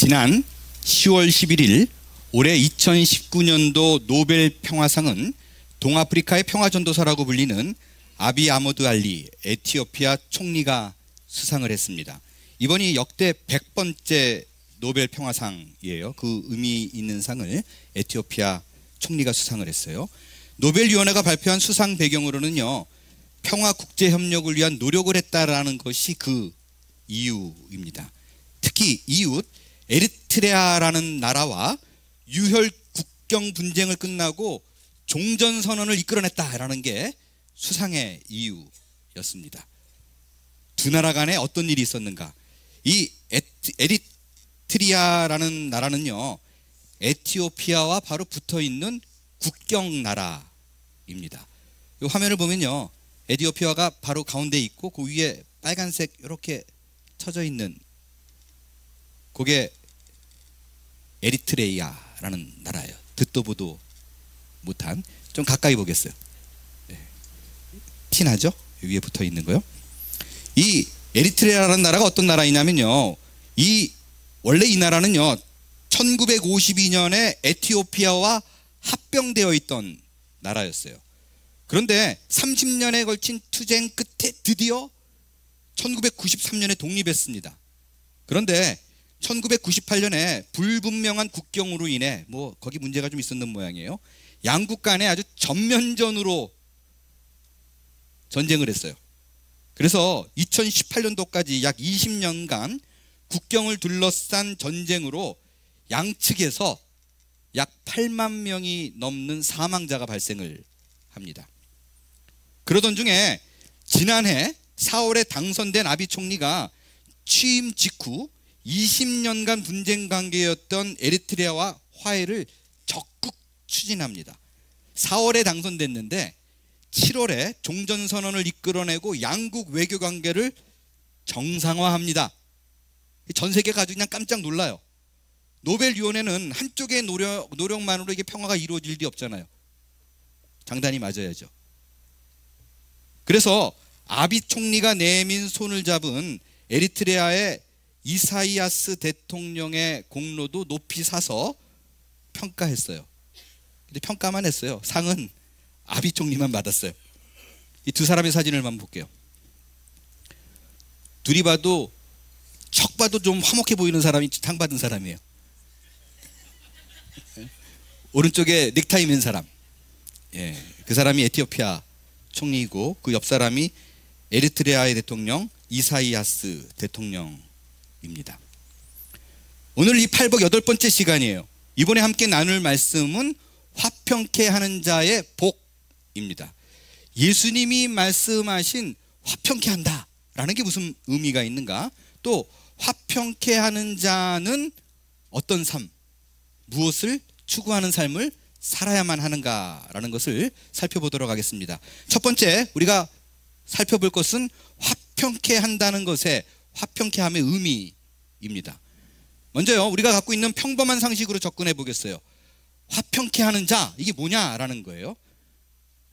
지난 10월 11일 올해 2019년도 노벨 평화상은 동아프리카의 평화전도사라고 불리는 아비 아모드 알리 에티오피아 총리가 수상을 했습니다. 이번이 역대 100번째 노벨 평화상이에요. 그 의미 있는 상을 에티오피아 총리가 수상을 했어요. 노벨위원회가 발표한 수상 배경으로는요, 평화 국제 협력을 위한 노력을 했다라는 것이 그 이유입니다. 특히 이웃 에리트레아라는 나라와 유혈 국경 분쟁을 끝나고 종전 선언을 이끌어냈다라는 게 수상의 이유였습니다. 두 나라 간에 어떤 일이 있었는가? 이 에리트리아라는 나라는요, 에티오피아와 바로 붙어 있는 국경 나라입니다. 이 화면을 보면요, 에티오피아가 바로 가운데 있고 그 위에 빨간색 이렇게 쳐져 있는 그게 에리트레이아라는 나라예요. 듣도 보도 못한. 좀 가까이 보겠어요. 네. 티 나죠? 위에 붙어 있는 거요. 이 에리트레아라는 나라가 어떤 나라이냐면요, 원래 이 나라는요 1952년에 에티오피아와 합병되어 있던 나라였어요. 그런데 30년에 걸친 투쟁 끝에 드디어 1993년에 독립했습니다. 그런데 1998년에 불분명한 국경으로 인해 거기 문제가 좀 있었는 모양이에요. 양국 간에 아주 전면전으로 전쟁을 했어요. 그래서 2018년도까지 약 20년간 국경을 둘러싼 전쟁으로 양측에서 약 8만 명이 넘는 사망자가 발생을 합니다. 그러던 중에 지난해 4월에 당선된 아비 총리가 취임 직후 20년간 분쟁 관계였던 에리트레아와 화해를 적극 추진합니다. 4월에 당선됐는데 7월에 종전선언을 이끌어내고 양국 외교관계를 정상화합니다. 전 세계가 아주 그냥 깜짝 놀라요. 노벨위원회는 한쪽의 노력만으로 이게 평화가 이루어질 리 없잖아요. 장단이 맞아야죠. 그래서 아비 총리가 내민 손을 잡은 에리트레아의 이사이아스 대통령의 공로도 높이 사서 평가했어요. 근데 평가만 했어요. 상은 아비 총리만 받았어요. 이 두 사람의 사진을 한번 볼게요. 둘이 봐도 척 봐도 좀 화목해 보이는 사람이 상 받은 사람이에요. 오른쪽에 넥타이 맨 사람, 그 사람이 에티오피아 총리이고 그 옆 사람이 에리트레아의 대통령 이사이아스 대통령입니다. 오늘 이 팔복 8번째 시간이에요. 이번에 함께 나눌 말씀은 화평케 하는 자의 복입니다. 예수님이 말씀하신 화평케 한다 라는 게 무슨 의미가 있는가? 또 화평케 하는 자는 어떤 삶, 무엇을 추구하는 삶을 살아야만 하는가라는 것을 살펴보도록 하겠습니다. 첫 번째 우리가 살펴볼 것은 화평케 한다는 것의 화평케 함의 의미입니다. 먼저요, 우리가 갖고 있는 평범한 상식으로 접근해 보겠어요. 화평케 하는 자, 이게 뭐냐라는 거예요.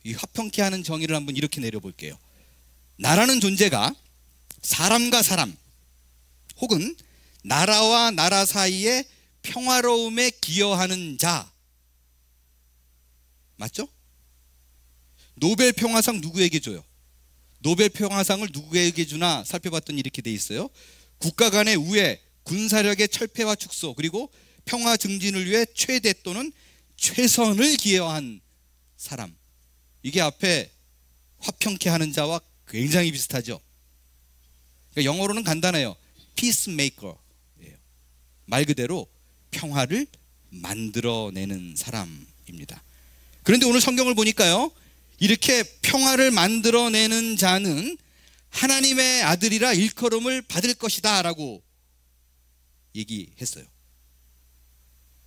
이 화평케 하는 정의를 한번 이렇게 내려볼게요. 나라는 존재가 사람과 사람 혹은 나라와 나라 사이의 평화로움에 기여하는 자, 맞죠? 노벨 평화상 누구에게 줘요? 노벨 평화상을 누구에게 주나 살펴봤더니 이렇게 돼 있어요. 국가 간의 우애, 군사력의 철폐와 축소, 그리고 평화 증진을 위해 최대 또는 최선을 기여한 사람. 이게 앞에 화평케 하는 자와 굉장히 비슷하죠. 그러니까 영어로는 간단해요. peacemaker. 말 그대로 평화를 만들어내는 사람입니다. 그런데 오늘 성경을 보니까요, 이렇게 평화를 만들어내는 자는 하나님의 아들이라 일컬음을 받을 것이다 라고 얘기했어요.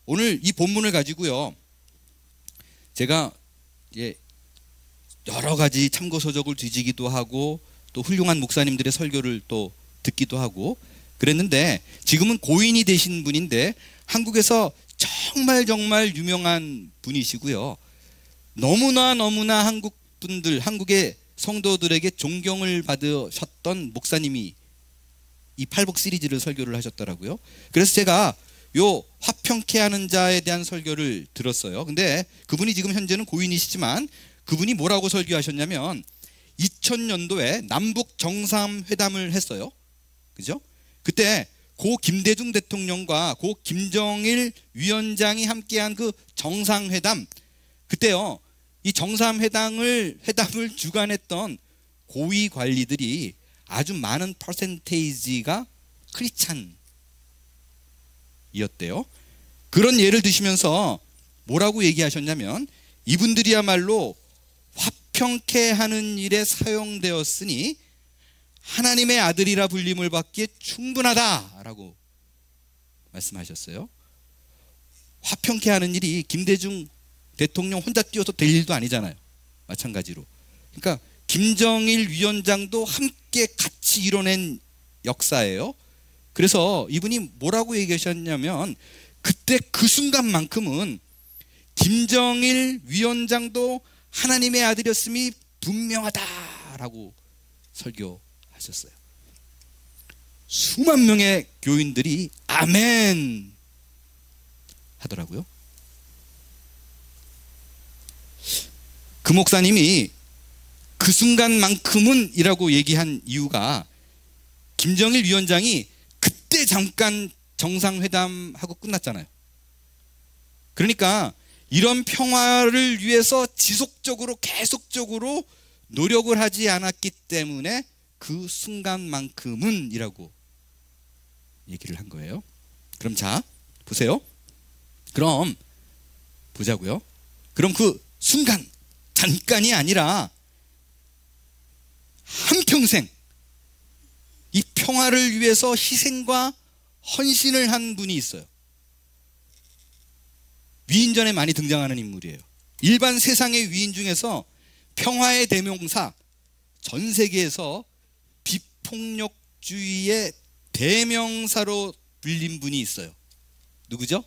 오늘 이 본문을 가지고요, 제가 여러 가지 참고서적을 뒤지기도 하고 또 훌륭한 목사님들의 설교를 또 듣기도 하고 그랬는데, 지금은 고인이 되신 분인데 한국에서 정말 유명한 분이시고요, 너무나 한국 분들, 한국의 성도들에게 존경을 받으셨던 목사님이 이 팔복 시리즈를 설교를 하셨더라고요. 그래서 제가 요 화평케 하는 자에 대한 설교를 들었어요. 근데 그분이 지금 현재는 고인이시지만 그분이 뭐라고 설교하셨냐면 2000년도에 남북 정상회담을 했어요. 그죠? 그때 고 김대중 대통령과 고 김정일 위원장이 함께한 그 정상회담, 그때요 이 정상회담을 주관했던 고위 관리들이 아주 많은 퍼센테이지가 크리스찬이었대요. 그런 예를 드시면서 뭐라고 얘기하셨냐면 이분들이야말로 화평케 하는 일에 사용되었으니 하나님의 아들이라 불림을 받기에 충분하다라고 말씀하셨어요. 화평케 하는 일이 김대중 대통령 혼자 뛰어서 될 일도 아니잖아요. 마찬가지로. 그러니까 김정일 위원장도 함께 같이 이뤄낸 역사예요. 그래서 이분이 뭐라고 얘기하셨냐면 그때 그 순간만큼은 김정일 위원장도 하나님의 아들이었음이 분명하다라고 설교하셨어요. 수만 명의 교인들이 아멘 하더라고요. 그 목사님이 그 순간만큼은 이라고 얘기한 이유가 김정일 위원장이 그때 잠깐 정상회담하고 끝났잖아요. 그러니까 이런 평화를 위해서 지속적으로 계속적으로 노력을 하지 않았기 때문에 그 순간만큼은 이라고 얘기를 한 거예요. 그럼 자 보세요. 그럼 보자고요. 그럼 그 순간 잠깐이 아니라 한평생 이 평화를 위해서 희생과 헌신을 한 분이 있어요. 위인전에 많이 등장하는 인물이에요. 일반 세상의 위인 중에서 평화의 대명사, 전 세계에서 비폭력주의의 대명사로 불린 분이 있어요. 누구죠?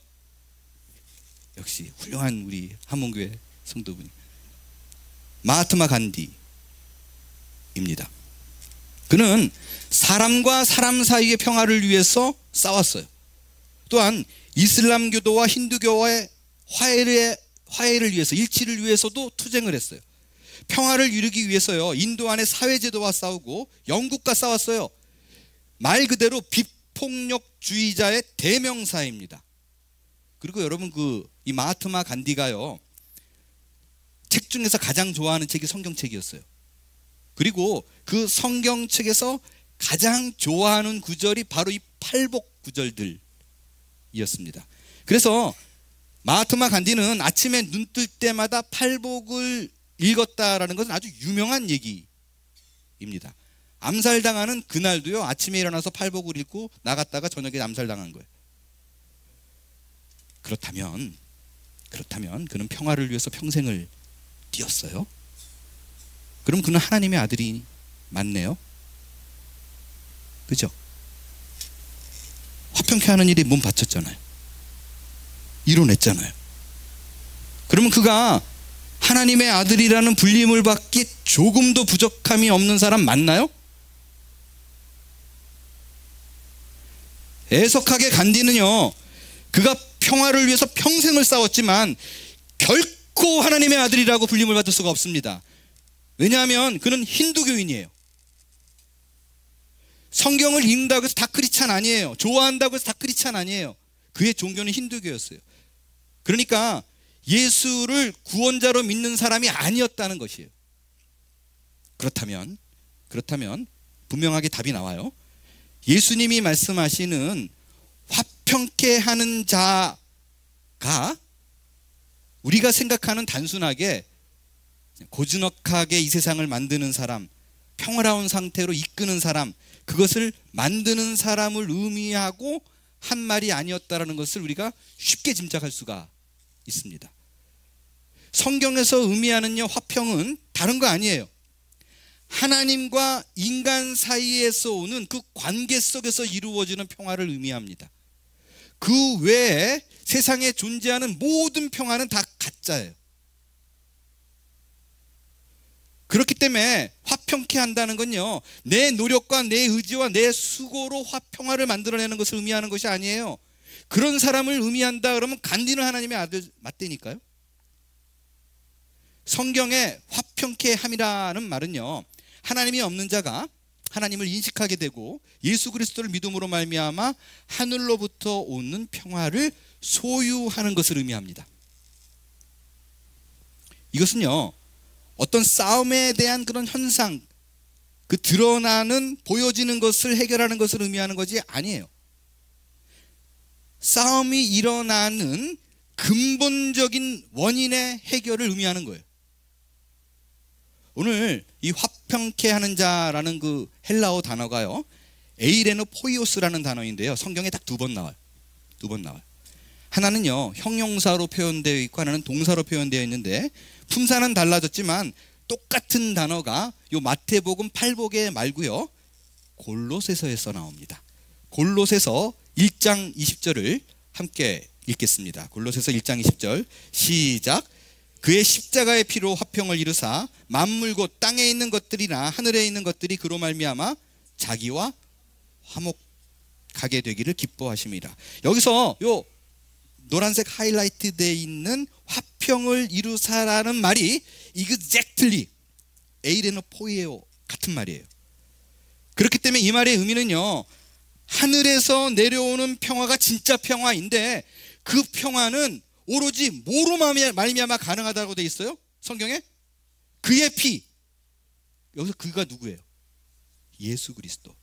역시 훌륭한 우리 한문교회 성도분이 마하트마 간디입니다. 그는 사람과 사람 사이의 평화를 위해서 싸웠어요. 또한 이슬람교도와 힌두교와의 화해를 위해서, 일치를 위해서도 투쟁을 했어요. 평화를 이루기 위해서요 인도 안의 사회제도와 싸우고 영국과 싸웠어요. 말 그대로 비폭력주의자의 대명사입니다. 그리고 여러분 이 마하트마 간디가요 책 중에서 가장 좋아하는 책이 성경책이었어요. 그리고 그 성경책에서 가장 좋아하는 구절이 바로 이 팔복 구절들이었습니다. 그래서 마하트마 간디는 아침에 눈 뜰 때마다 팔복을 읽었다라는 것은 아주 유명한 얘기입니다. 암살당하는 그날도요 아침에 일어나서 팔복을 읽고 나갔다가 저녁에 암살당한 거예요. 그렇다면 그는 평화를 위해서 평생을 뛰었어요. 그럼 그는 하나님의 아들이 맞네요. 그죠? 화평케 하는 일에 몸 바쳤잖아요. 이뤄냈잖아요. 그러면 그가 하나님의 아들이라는 불림을 받기 조금도 부족함이 없는 사람 맞나요? 애석하게 간디는요 그가 평화를 위해서 평생을 싸웠지만 결코 하나님의 아들이라고 불림을 받을 수가 없습니다. 왜냐하면 그는 힌두교인이에요. 성경을 읽는다고 해서 다 크리스찬 아니에요. 좋아한다고 해서 다 크리스찬 아니에요. 그의 종교는 힌두교였어요. 그러니까 예수를 구원자로 믿는 사람이 아니었다는 것이에요. 그렇다면 분명하게 답이 나와요. 예수님이 말씀하시는 화평케 하는 자가 우리가 생각하는 단순하게 고즈넉하게 이 세상을 만드는 사람, 평화로운 상태로 이끄는 사람, 그것을 만드는 사람을 의미하고 한 말이 아니었다라는 것을 우리가 쉽게 짐작할 수가 있습니다. 성경에서 의미하는 화평은 다른 거 아니에요. 하나님과 인간 사이에서 오는 그 관계 속에서 이루어지는 평화를 의미합니다. 그 외에 세상에 존재하는 모든 평화는 다 가짜예요. 그렇기 때문에 화평케 한다는 건요 내 노력과 내 의지와 내 수고로 평화를 만들어내는 것을 의미하는 것이 아니에요. 그런 사람을 의미한다 그러면 간디는 하나님의 아들 맞대니까요. 성경에 화평케 함이라는 말은요, 하나님이 없는 자가 하나님을 인식하게 되고 예수 그리스도를 믿음으로 말미암아 하늘로부터 오는 평화를 소유하는 것을 의미합니다. 이것은요, 어떤 싸움에 대한 그런 현상, 그 드러나는 보여지는 것을 해결하는 것을 의미하는 것이 아니에요. 싸움이 일어나는 근본적인 원인의 해결을 의미하는 거예요. 오늘 이 화평케 하는 자라는 그 헬라어 단어가요, 에이레노 포이오스라는 단어인데요, 성경에 딱 2번 나와요. 2번 나와요. 하나는요 형용사로 표현되어 있고 하나는 동사로 표현되어 있는데, 품사는 달라졌지만 똑같은 단어가 요 마태복음 8복에 말고요 골로새서에서 나옵니다. 골로새서 1장 20절을 함께 읽겠습니다. 골로새서 1장 20절 시작. 그의 십자가의 피로 화평을 이루사 만물 곧 땅에 있는 것들이나 하늘에 있는 것들이 그로 말미암아 자기와 화목하게 되기를 기뻐하심이라. 여기서 요 노란색 하이라이트 되어 있는 화평을 이루사라는 말이 exactly 에이레노 포이에오 같은 말이에요. 그렇기 때문에 이 말의 의미는요, 하늘에서 내려오는 평화가 진짜 평화인데 그 평화는 오로지 뭐로 말미암아 가능하다고 되어 있어요? 성경에? 그의 피. 여기서 그가 누구예요? 예수 그리스도.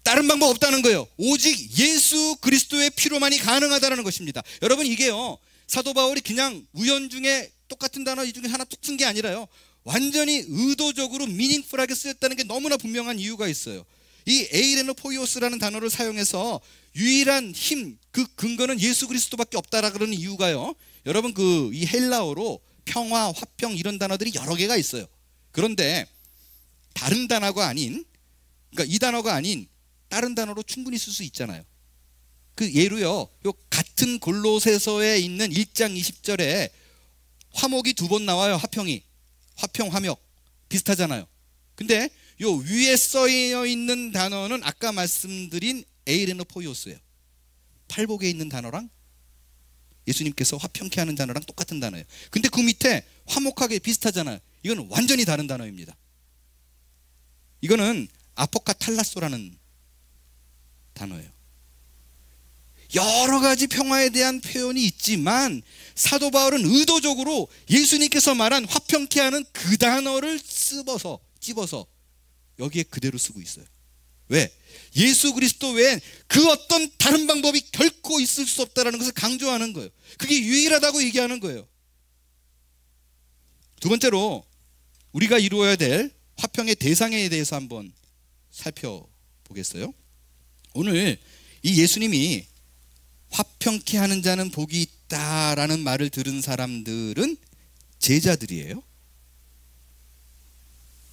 다른 방법 없다는 거예요. 오직 예수 그리스도의 피로만이 가능하다는 것입니다. 여러분, 이게요 사도 바울이 그냥 우연중에 똑같은 단어 이 중에 하나 툭 쓴 게 아니라요, 완전히 의도적으로 미닝풀하게 쓰였다는 게 너무나 분명한 이유가 있어요. 이 에이레노 포이오스라는 단어를 사용해서 유일한 힘, 그 근거는 예수 그리스도밖에 없다라 그러는 이유가요, 여러분 그 이 헬라어로 평화, 화평 이런 단어들이 여러 개가 있어요. 그런데 다른 단어가 아닌, 그러니까 이 단어가 아닌 다른 단어로 충분히 쓸 수 있잖아요. 그 예로요, 요 같은 골로새서에 있는 1장 20절에 화목이 2번 나와요. 화평이, 화평, 화목 비슷하잖아요. 근데 요 위에 써져 있는 단어는 아까 말씀드린 에이레노 포이오스예요. 팔복에 있는 단어랑 예수님께서 화평케 하는 단어랑 똑같은 단어예요. 근데 그 밑에 화목하게 비슷하잖아요. 이건 완전히 다른 단어입니다. 이거는 아포카탈라소라는 단어예요. 여러 가지 평화에 대한 표현이 있지만 사도 바울은 의도적으로 예수님께서 말한 화평케 하는 그 단어를 찝어서 여기에 그대로 쓰고 있어요. 왜? 예수 그리스도 외엔 그 어떤 다른 방법이 결코 있을 수 없다는 것을 강조하는 거예요. 그게 유일하다고 얘기하는 거예요. 두 번째로 우리가 이루어야 될 화평의 대상에 대해서 한번 살펴보겠어요. 오늘 이 예수님이 화평케 하는 자는 복이 있다라는 말을 들은 사람들은 제자들이에요.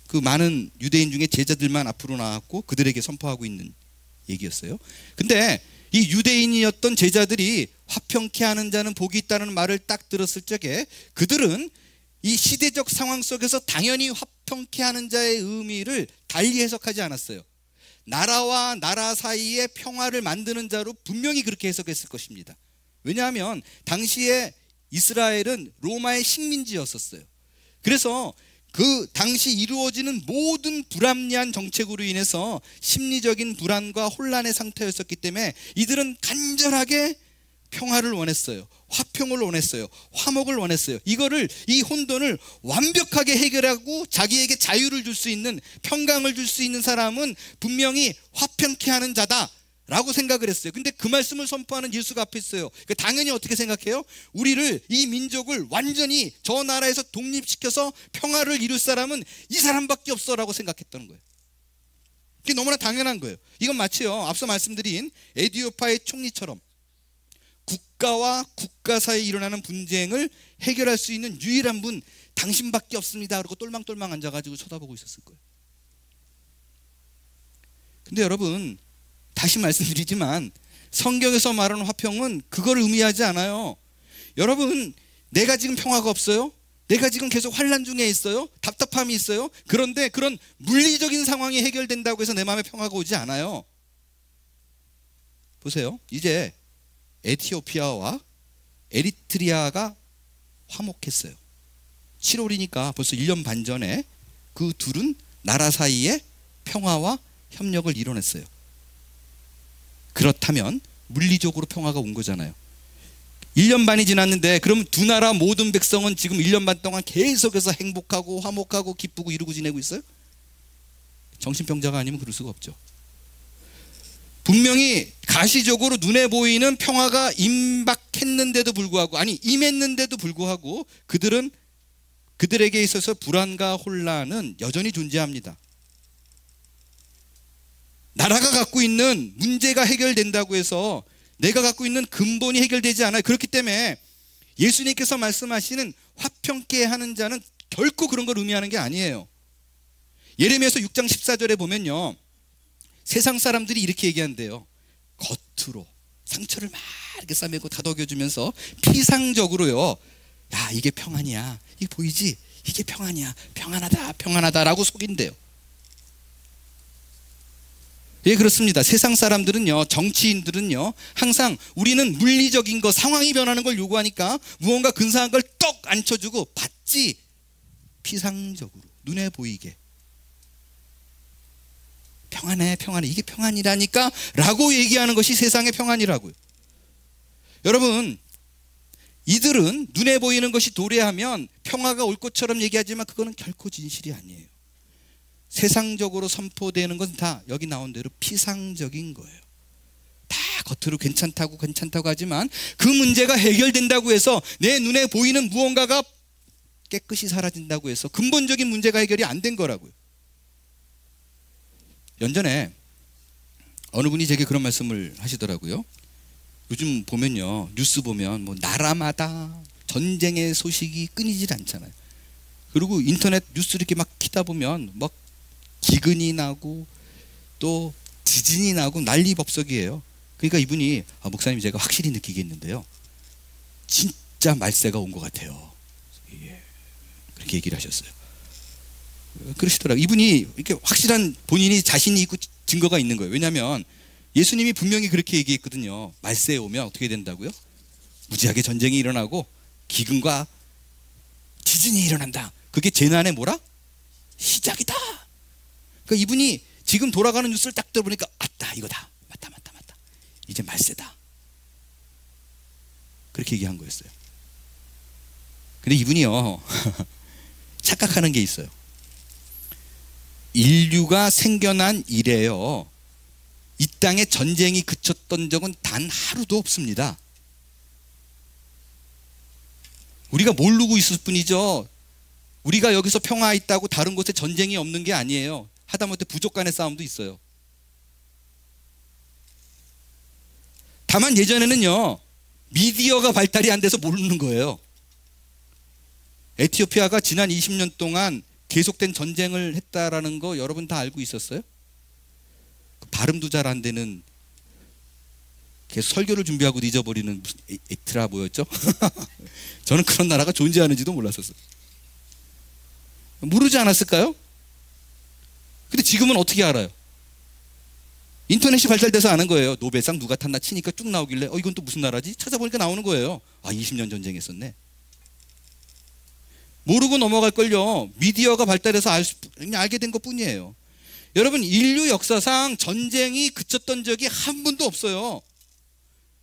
그 많은 유대인 중에 제자들만 앞으로 나왔고 그들에게 선포하고 있는 얘기였어요. 근데 이 유대인이었던 제자들이 화평케 하는 자는 복이 있다는 말을 딱 들었을 적에 그들은 이 시대적 상황 속에서 당연히 화평케 하는 자의 의미를 달리 해석하지 않았어요. 나라와 나라 사이에 평화를 만드는 자로 분명히 그렇게 해석했을 것입니다. 왜냐하면 당시에 이스라엘은 로마의 식민지였었어요. 그래서 그 당시 이루어지는 모든 불합리한 정책으로 인해서 심리적인 불안과 혼란의 상태였었기 때문에 이들은 간절하게 평화를 원했어요. 화평을 원했어요. 화목을 원했어요. 이 혼돈을 완벽하게 해결하고 자기에게 자유를 줄 수 있는, 평강을 줄 수 있는 사람은 분명히 화평케 하는 자다 라고 생각을 했어요. 근데 그 말씀을 선포하는 예수가 앞에 있어요. 당연히 어떻게 생각해요? 우리를, 이 민족을 완전히 저 나라에서 독립시켜서 평화를 이룰 사람은 이 사람밖에 없어 라고 생각했던 거예요. 그게 너무나 당연한 거예요. 이건 마치요, 앞서 말씀드린 에디오파의 총리처럼 국가와 국가 사이에 일어나는 분쟁을 해결할 수 있는 유일한 분 당신밖에 없습니다. 그러고 똘망똘망 앉아가지고 쳐다보고 있었을 거예요. 근데 여러분, 다시 말씀드리지만 성경에서 말하는 화평은 그걸 의미하지 않아요. 여러분, 내가 지금 평화가 없어요? 내가 지금 계속 환난 중에 있어요? 답답함이 있어요? 그런데 그런 물리적인 상황이 해결된다고 해서 내 마음에 평화가 오지 않아요. 보세요. 이제 에티오피아와 에리트리아가 화목했어요. 7월이니까 벌써 1년 반 전에 그 둘은 나라 사이에 평화와 협력을 이뤄냈어요. 그렇다면 물리적으로 평화가 온 거잖아요. 1년 반이 지났는데 그럼 두 나라 모든 백성은 지금 1년 반 동안 계속해서 행복하고 화목하고 기쁘고 이루고 지내고 있어요? 정신병자가 아니면 그럴 수가 없죠. 분명히 가시적으로 눈에 보이는 평화가 임박했는데도 불구하고, 아니 임했는데도 불구하고 그들에게 있어서 불안과 혼란은 여전히 존재합니다. 나라가 갖고 있는 문제가 해결된다고 해서 내가 갖고 있는 근본이 해결되지 않아요. 그렇기 때문에 예수님께서 말씀하시는 화평케 하는 자는 결코 그런 걸 의미하는 게 아니에요. 예레미야서 6장 14절에 보면요, 세상 사람들이 이렇게 얘기한대요. 겉으로 상처를 막 이렇게 싸매고 다독여주면서 피상적으로요, 야 이게 평안이야, 이게 보이지? 이게 평안이야, 평안하다 평안하다라고 속인대요. 예, 그렇습니다. 세상 사람들은요, 정치인들은요, 항상 우리는 물리적인 거, 상황이 변하는 걸 요구하니까 무언가 근사한 걸 떡 앉혀주고 받지, 피상적으로 눈에 보이게 평안해 평안해, 이게 평안이라니까 라고 얘기하는 것이 세상의 평안이라고요. 여러분, 이들은 눈에 보이는 것이 도래하면 평화가 올 것처럼 얘기하지만 그거는 결코 진실이 아니에요. 세상적으로 선포되는 건 다 여기 나온 대로 피상적인 거예요. 다 겉으로 괜찮다고 하지만 그 문제가 해결된다고 해서 내 눈에 보이는 무언가가 깨끗이 사라진다고 해서 근본적인 문제가 해결이 안 된 거라고요. 연전에 어느 분이 제게 그런 말씀을 하시더라고요. 요즘 보면요, 뉴스 보면 뭐 나라마다 전쟁의 소식이 끊이질 않잖아요. 그리고 인터넷 뉴스 이렇게 막 키다 보면 막 기근이 나고 또 지진이 나고 난리법석이에요. 그러니까 이분이, 목사님 제가 확실히 느끼겠는데요, 진짜 말세가 온 것 같아요. 예, 그렇게 얘기를 하셨어요. 그러시더라고요. 이분이 이렇게 확실한 본인이 자신이 있고 증거가 있는 거예요. 왜냐하면 예수님이 분명히 그렇게 얘기했거든요. 말세에 오면 어떻게 된다고요? 무지하게 전쟁이 일어나고 기근과 지진이 일어난다. 그게 재난의 뭐라? 시작이다. 그러니까 이분이 지금 돌아가는 뉴스를 딱 들어보니까 맞다, 이거다, 맞다. 이제 말세다. 그렇게 얘기한 거였어요. 근데 이분이요 착각하는 게 있어요. 인류가 생겨난 이래요, 이 땅에 전쟁이 그쳤던 적은 단 하루도 없습니다. 우리가 모르고 있을 뿐이죠. 우리가 여기서 평화 있다고 다른 곳에 전쟁이 없는 게 아니에요. 하다못해 부족 간의 싸움도 있어요. 다만 예전에는요, 미디어가 발달이 안 돼서 모르는 거예요. 에티오피아가 지난 20년 동안 계속된 전쟁을 했다라는 거 여러분 다 알고 있었어요? 발음도 잘 안 되는, 계속 설교를 준비하고 잊어버리는 무슨 에트라 뭐였죠? 저는 그런 나라가 존재하는지도 몰랐었어요. 모르지 않았을까요? 근데 지금은 어떻게 알아요? 인터넷이 발달돼서 아는 거예요. 노벨상 누가 탔나 치니까 쭉 나오길래 이건 또 무슨 나라지? 찾아보니까 나오는 거예요. 20년 전쟁했었네. 모르고 넘어갈걸요. 미디어가 발달해서 알게 된 것 뿐이에요. 여러분, 인류 역사상 전쟁이 그쳤던 적이 한 번도 없어요.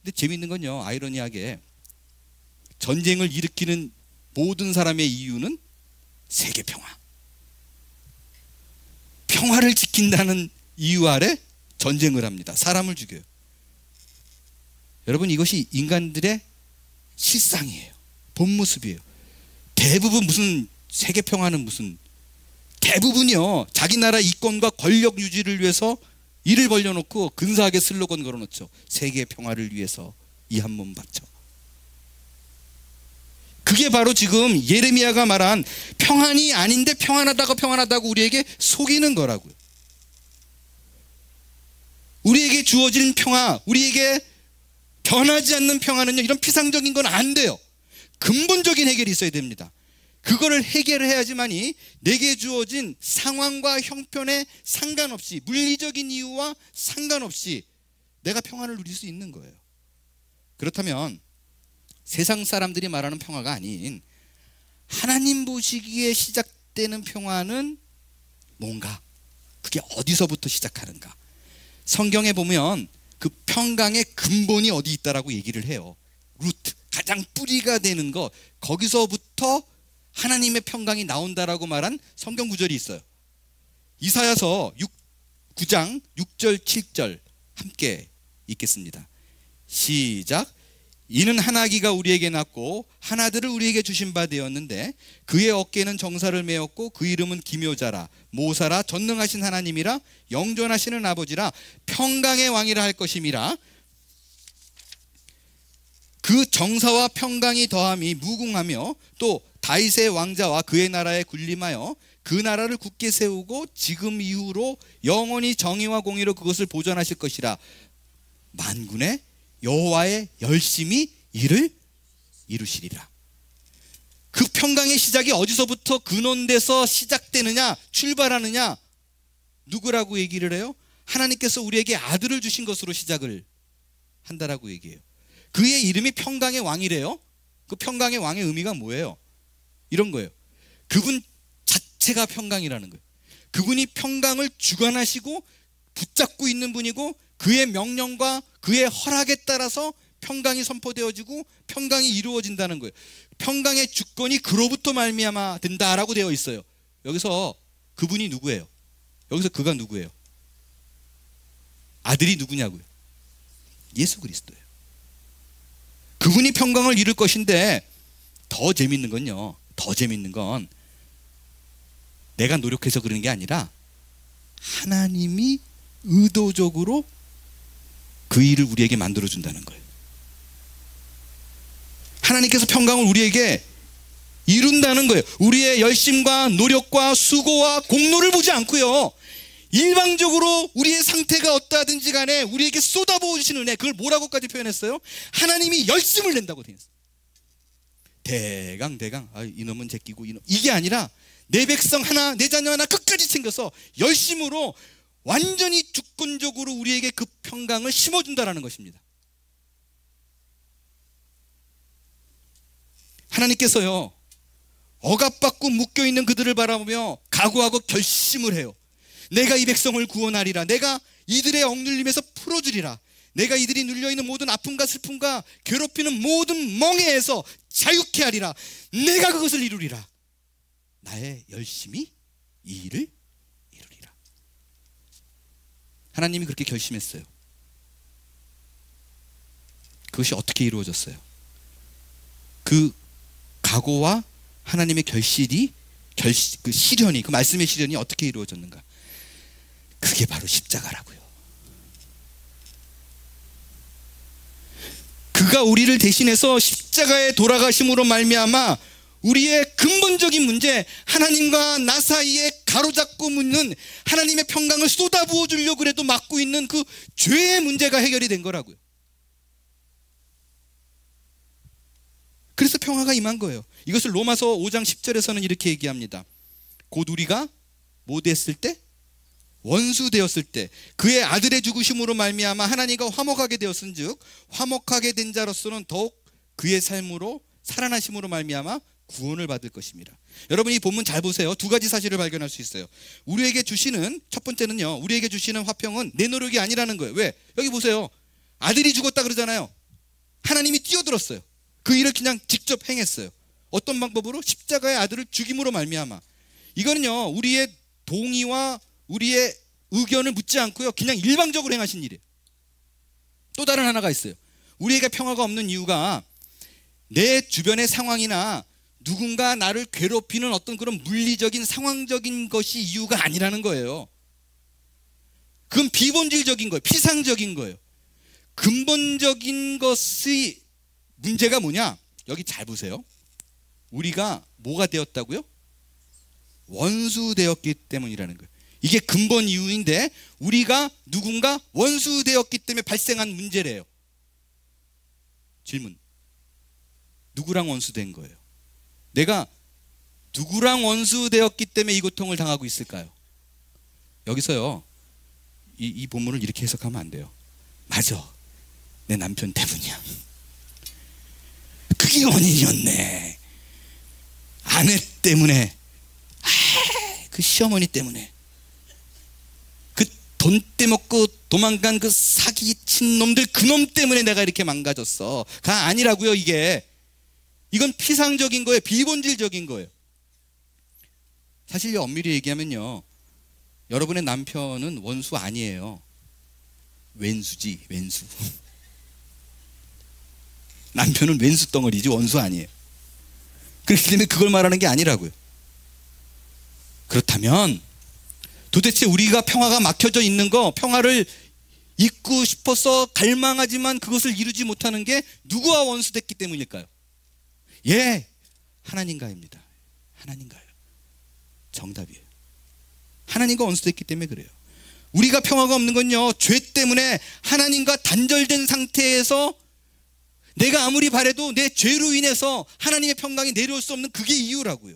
근데 재밌는 건요, 아이러니하게 전쟁을 일으키는 모든 사람의 이유는 세계 평화, 평화를 지킨다는 이유 아래 전쟁을 합니다. 사람을 죽여요. 여러분, 이것이 인간들의 실상이에요. 본 모습이에요. 대부분 무슨 세계 평화는 무슨, 대부분이요 자기 나라 이권과 권력 유지를 위해서 일을 벌려놓고 근사하게 슬로건 걸어놓죠. 세계 평화를 위해서 이 한 몸 바쳐. 그게 바로 지금 예레미야가 말한 평안이 아닌데 평안하다고 우리에게 속이는 거라고요. 우리에게 주어진 평화, 우리에게 변하지 않는 평화는요, 이런 피상적인 건 안 돼요. 근본적인 해결이 있어야 됩니다. 그거를 해결해야지만이 내게 주어진 상황과 형편에 상관없이, 물리적인 이유와 상관없이 내가 평안을 누릴 수 있는 거예요. 그렇다면 세상 사람들이 말하는 평화가 아닌 하나님 보시기에 시작되는 평화는 뭔가? 그게 어디서부터 시작하는가? 성경에 보면 그 평강의 근본이 어디 있다라고 얘기를 해요. 루트, 가장 뿌리가 되는 거, 거기서부터 하나님의 평강이 나온다라고 말한 성경 구절이 있어요. 이사야서 9장 6절 7절 함께 읽겠습니다. 시작. 이는 한 아기가 우리에게 낳고 한 아들을 우리에게 주신 바 되었는데 그의 어깨에는 정사를 메었고 그 이름은 기묘자라 모사라 전능하신 하나님이라 영존하시는 아버지라 평강의 왕이라 할 것임이라. 그 정사와 평강이 더함이 무궁하며 또 다윗의 왕자와 그의 나라에 군림하여 그 나라를 굳게 세우고 지금 이후로 영원히 정의와 공의로 그것을 보존하실 것이라. 만군의 여호와의 열심히 이를 이루시리라. 그 평강의 시작이 어디서부터 근원돼서 시작되느냐, 출발하느냐, 누구라고 얘기를 해요? 하나님께서 우리에게 아들을 주신 것으로 시작을 한다라고 얘기해요. 그의 이름이 평강의 왕이래요. 그 평강의 왕의 의미가 뭐예요? 이런 거예요. 그분 자체가 평강이라는 거예요. 그분이 평강을 주관하시고 붙잡고 있는 분이고 그의 명령과 그의 허락에 따라서 평강이 선포되어지고 평강이 이루어진다는 거예요. 평강의 주권이 그로부터 말미암아 된다라고 되어 있어요. 여기서 그분이 누구예요? 여기서 그가 누구예요? 아들이 누구냐고요? 예수 그리스도예요. 그분이 평강을 이룰 것인데 더 재밌는 건요. 더 재밌는 건 내가 노력해서 그러는 게 아니라 하나님이 의도적으로 그 일을 우리에게 만들어준다는 거예요. 하나님께서 평강을 우리에게 이룬다는 거예요. 우리의 열심과 노력과 수고와 공로를 보지 않고요. 일방적으로 우리의 상태가 어떠하든지 간에 우리에게 쏟아부어 주시는 은혜, 그걸 뭐라고까지 표현했어요? 하나님이 열심을 낸다고 되어 있어요. 대강 이놈은 제끼고 이놈, 이게 아니라 내 백성 하나, 내 자녀 하나 끝까지 챙겨서 열심으로 완전히 주권적으로 우리에게 그 평강을 심어준다라는 것입니다. 하나님께서요, 억압받고 묶여있는 그들을 바라보며 각오하고 결심을 해요. 내가 이 백성을 구원하리라. 내가 이들의 억눌림에서 풀어주리라. 내가 이들이 눌려있는 모든 아픔과 슬픔과 괴롭히는 모든 멍에에서 자유케 하리라. 내가 그것을 이루리라. 나의 열심히 이 일을 이루리라. 하나님이 그렇게 결심했어요. 그것이 어떻게 이루어졌어요? 그 각오와 하나님의 결실이, 그 실현이, 그 말씀의 실현이 어떻게 이루어졌는가? 그게 바로 십자가라고요. 그가 우리를 대신해서 십자가에 돌아가심으로 말미암아 우리의 근본적인 문제, 하나님과 나 사이에 가로잡고 묻는 하나님의 평강을 쏟아부어 주려고 그래도 막고 있는 그 죄의 문제가 해결이 된 거라고요. 그래서 평화가 임한 거예요. 이것을 로마서 5장 10절에서는 이렇게 얘기합니다. 곧 우리가 뭐 됐을 때? 원수 되었을 때 그의 아들의 죽으심으로 말미암아 하나님과 화목하게 되었은즉 화목하게 된 자로서는 더욱 그의 삶으로 살아나심으로 말미암아 구원을 받을 것입니다. 여러분, 이 본문 잘 보세요. 두 가지 사실을 발견할 수 있어요. 우리에게 주시는, 첫 번째는요, 우리에게 주시는 화평은 내 노력이 아니라는 거예요. 왜? 여기 보세요. 아들이 죽었다 그러잖아요. 하나님이 뛰어들었어요. 그 일을 그냥 직접 행했어요. 어떤 방법으로? 십자가의 아들을 죽임으로 말미암아. 이거는요, 우리의 동의와 우리의 의견을 묻지 않고요, 그냥 일방적으로 행하신 일이에요. 또 다른 하나가 있어요. 우리에게 평화가 없는 이유가 내 주변의 상황이나 누군가 나를 괴롭히는 어떤 그런 물리적인 상황적인 것이 이유가 아니라는 거예요. 그건 비본질적인 거예요. 피상적인 거예요. 근본적인 것의 문제가 뭐냐? 여기 잘 보세요. 우리가 뭐가 되었다고요? 원수 되었기 때문이라는 거예요. 이게 근본 이유인데 우리가 누군가 원수 되었기 때문에 발생한 문제래요. 질문. 누구랑 원수된 거예요? 내가 누구랑 원수되었기 때문에 이 고통을 당하고 있을까요? 여기서요, 이 본문을 이렇게 해석하면 안 돼요. 맞아, 내 남편 때문이야. 그게 원인이었네. 아내 때문에, 그 시어머니 때문에, 그 돈 떼먹고 도망간 그 사기친 놈들, 그놈 때문에 내가 이렇게 망가졌어가 아니라고요. 이건 피상적인 거예요. 비본질적인 거예요. 사실 엄밀히 얘기하면요, 여러분의 남편은 원수 아니에요. 왼수지, 왼수. 남편은 왼수 덩어리지 원수 아니에요. 그렇기 때문에 그걸 말하는 게 아니라고요. 그렇다면 도대체 우리가 평화가 막혀져 있는 거, 평화를 잊고 싶어서 갈망하지만 그것을 이루지 못하는 게 누구와 원수됐기 때문일까요? 예, 하나님과입니다. 하나님과요. 정답이에요. 하나님과 원수됐기 때문에 그래요. 우리가 평화가 없는 건요, 죄 때문에 하나님과 단절된 상태에서 내가 아무리 바래도 내 죄로 인해서 하나님의 평강이 내려올 수 없는 그게 이유라고요.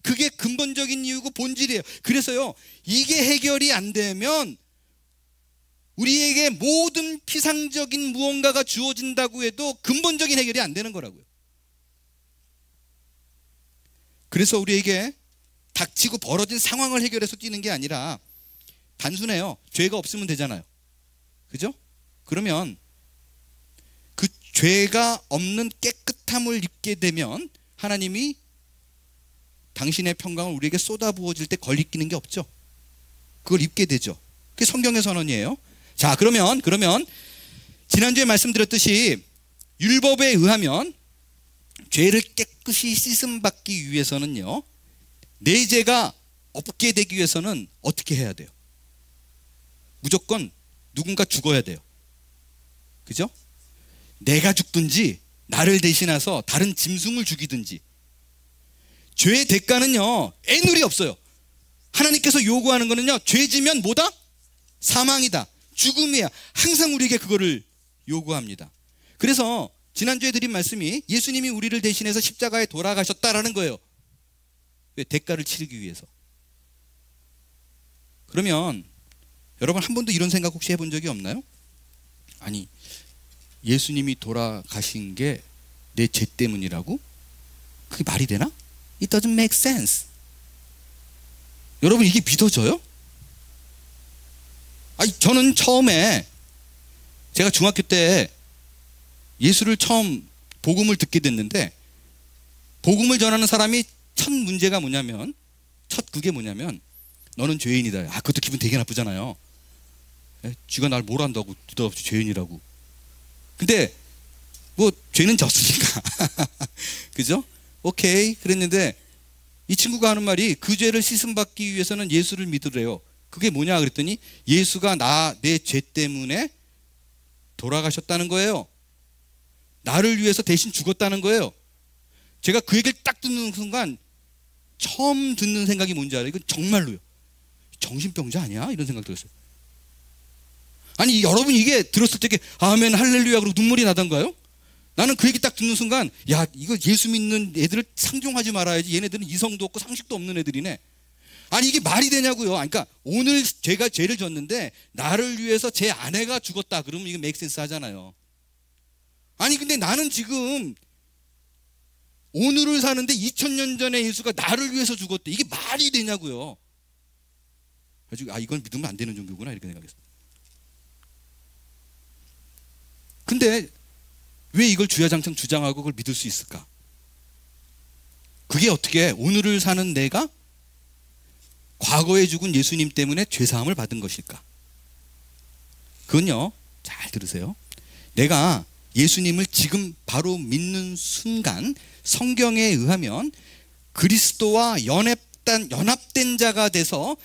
그게 근본적인 이유고 본질이에요. 그래서요, 이게 해결이 안 되면 우리에게 모든 피상적인 무언가가 주어진다고 해도 근본적인 해결이 안 되는 거라고요. 그래서 우리에게 닥치고 벌어진 상황을 해결해서 뛰는 게 아니라 단순해요. 죄가 없으면 되잖아요. 그죠? 그러면 그 죄가 없는 깨끗함을 입게 되면 하나님이 당신의 평강을 우리에게 쏟아부어질 때 걸리끼는 게 없죠. 그걸 입게 되죠. 그게 성경의 선언이에요. 자, 그러면 지난주에 말씀드렸듯이 율법에 의하면 죄를 깨끗이 씻음받기 위해서는요, 내 죄가 없게 되기 위해서는 어떻게 해야 돼요? 무조건 누군가 죽어야 돼요. 그죠? 내가 죽든지 나를 대신해서 다른 짐승을 죽이든지. 죄의 대가는요, 애누리 없어요. 하나님께서 요구하는 거는요, 죄지면 뭐다? 사망이다, 죽음이야. 항상 우리에게 그거를 요구합니다. 그래서 지난주에 드린 말씀이 예수님이 우리를 대신해서 십자가에 돌아가셨다라는 거예요. 왜? 대가를 치르기 위해서. 그러면 여러분, 한 번도 이런 생각 혹시 해본 적이 없나요? 아니, 예수님이 돌아가신 게 내 죄 때문이라고? 그게 말이 되나? It doesn't make sense. 여러분, 이게 믿어져요? 아니, 저는 처음에, 제가 중학교 때 예수를 처음 복음을 듣게 됐는데, 복음을 전하는 사람이 첫 문제가 뭐냐면, 그게 뭐냐면, 너는 죄인이다. 그것도 기분 되게 나쁘잖아요. 쥐가 날 뭘 한다고 느닷없이 죄인이라고. 근데 뭐 죄는 졌으니까 그죠? 오케이, 그랬는데 이 친구가 하는 말이, 그 죄를 씻음받기 위해서는 예수를 믿으래요. 그게 뭐냐 그랬더니, 예수가 내 죄 때문에 돌아가셨다는 거예요. 나를 위해서 대신 죽었다는 거예요. 제가 그 얘기를 딱 듣는 순간 처음 듣는 생각이 뭔지 알아요? 이건 정말로요, 정신병자 아니야? 이런 생각 들었어요. 아니, 여러분, 이게 들었을 때 아멘 할렐루야 그러고 눈물이 나던가요? 나는 그 얘기 딱 듣는 순간, 야, 이거 예수 믿는 애들을 상종하지 말아야지. 얘네들은 이성도 없고 상식도 없는 애들이네. 아니, 이게 말이 되냐고요. 그러니까 오늘 제가 죄를 졌는데 나를 위해서 제 아내가 죽었다 그러면 이거 맥센스 하잖아요. 아니, 근데 나는 지금 오늘을 사는데 2000년 전에 예수가 나를 위해서 죽었대. 이게 말이 되냐고요. 그래서 이건 믿으면 안 되는 종교구나, 이렇게 생각했어요. 근데 왜 이걸 주야장창 주장하고 그걸 믿을 수 있을까? 그게 어떻게 오늘을 사는 내가 과거에 죽은 예수님 때문에 죄사함을 받은 것일까? 그건요, 잘 들으세요. 내가 예수님을 지금 바로 믿는 순간 성경에 의하면 그리스도와 연합된 자가 돼서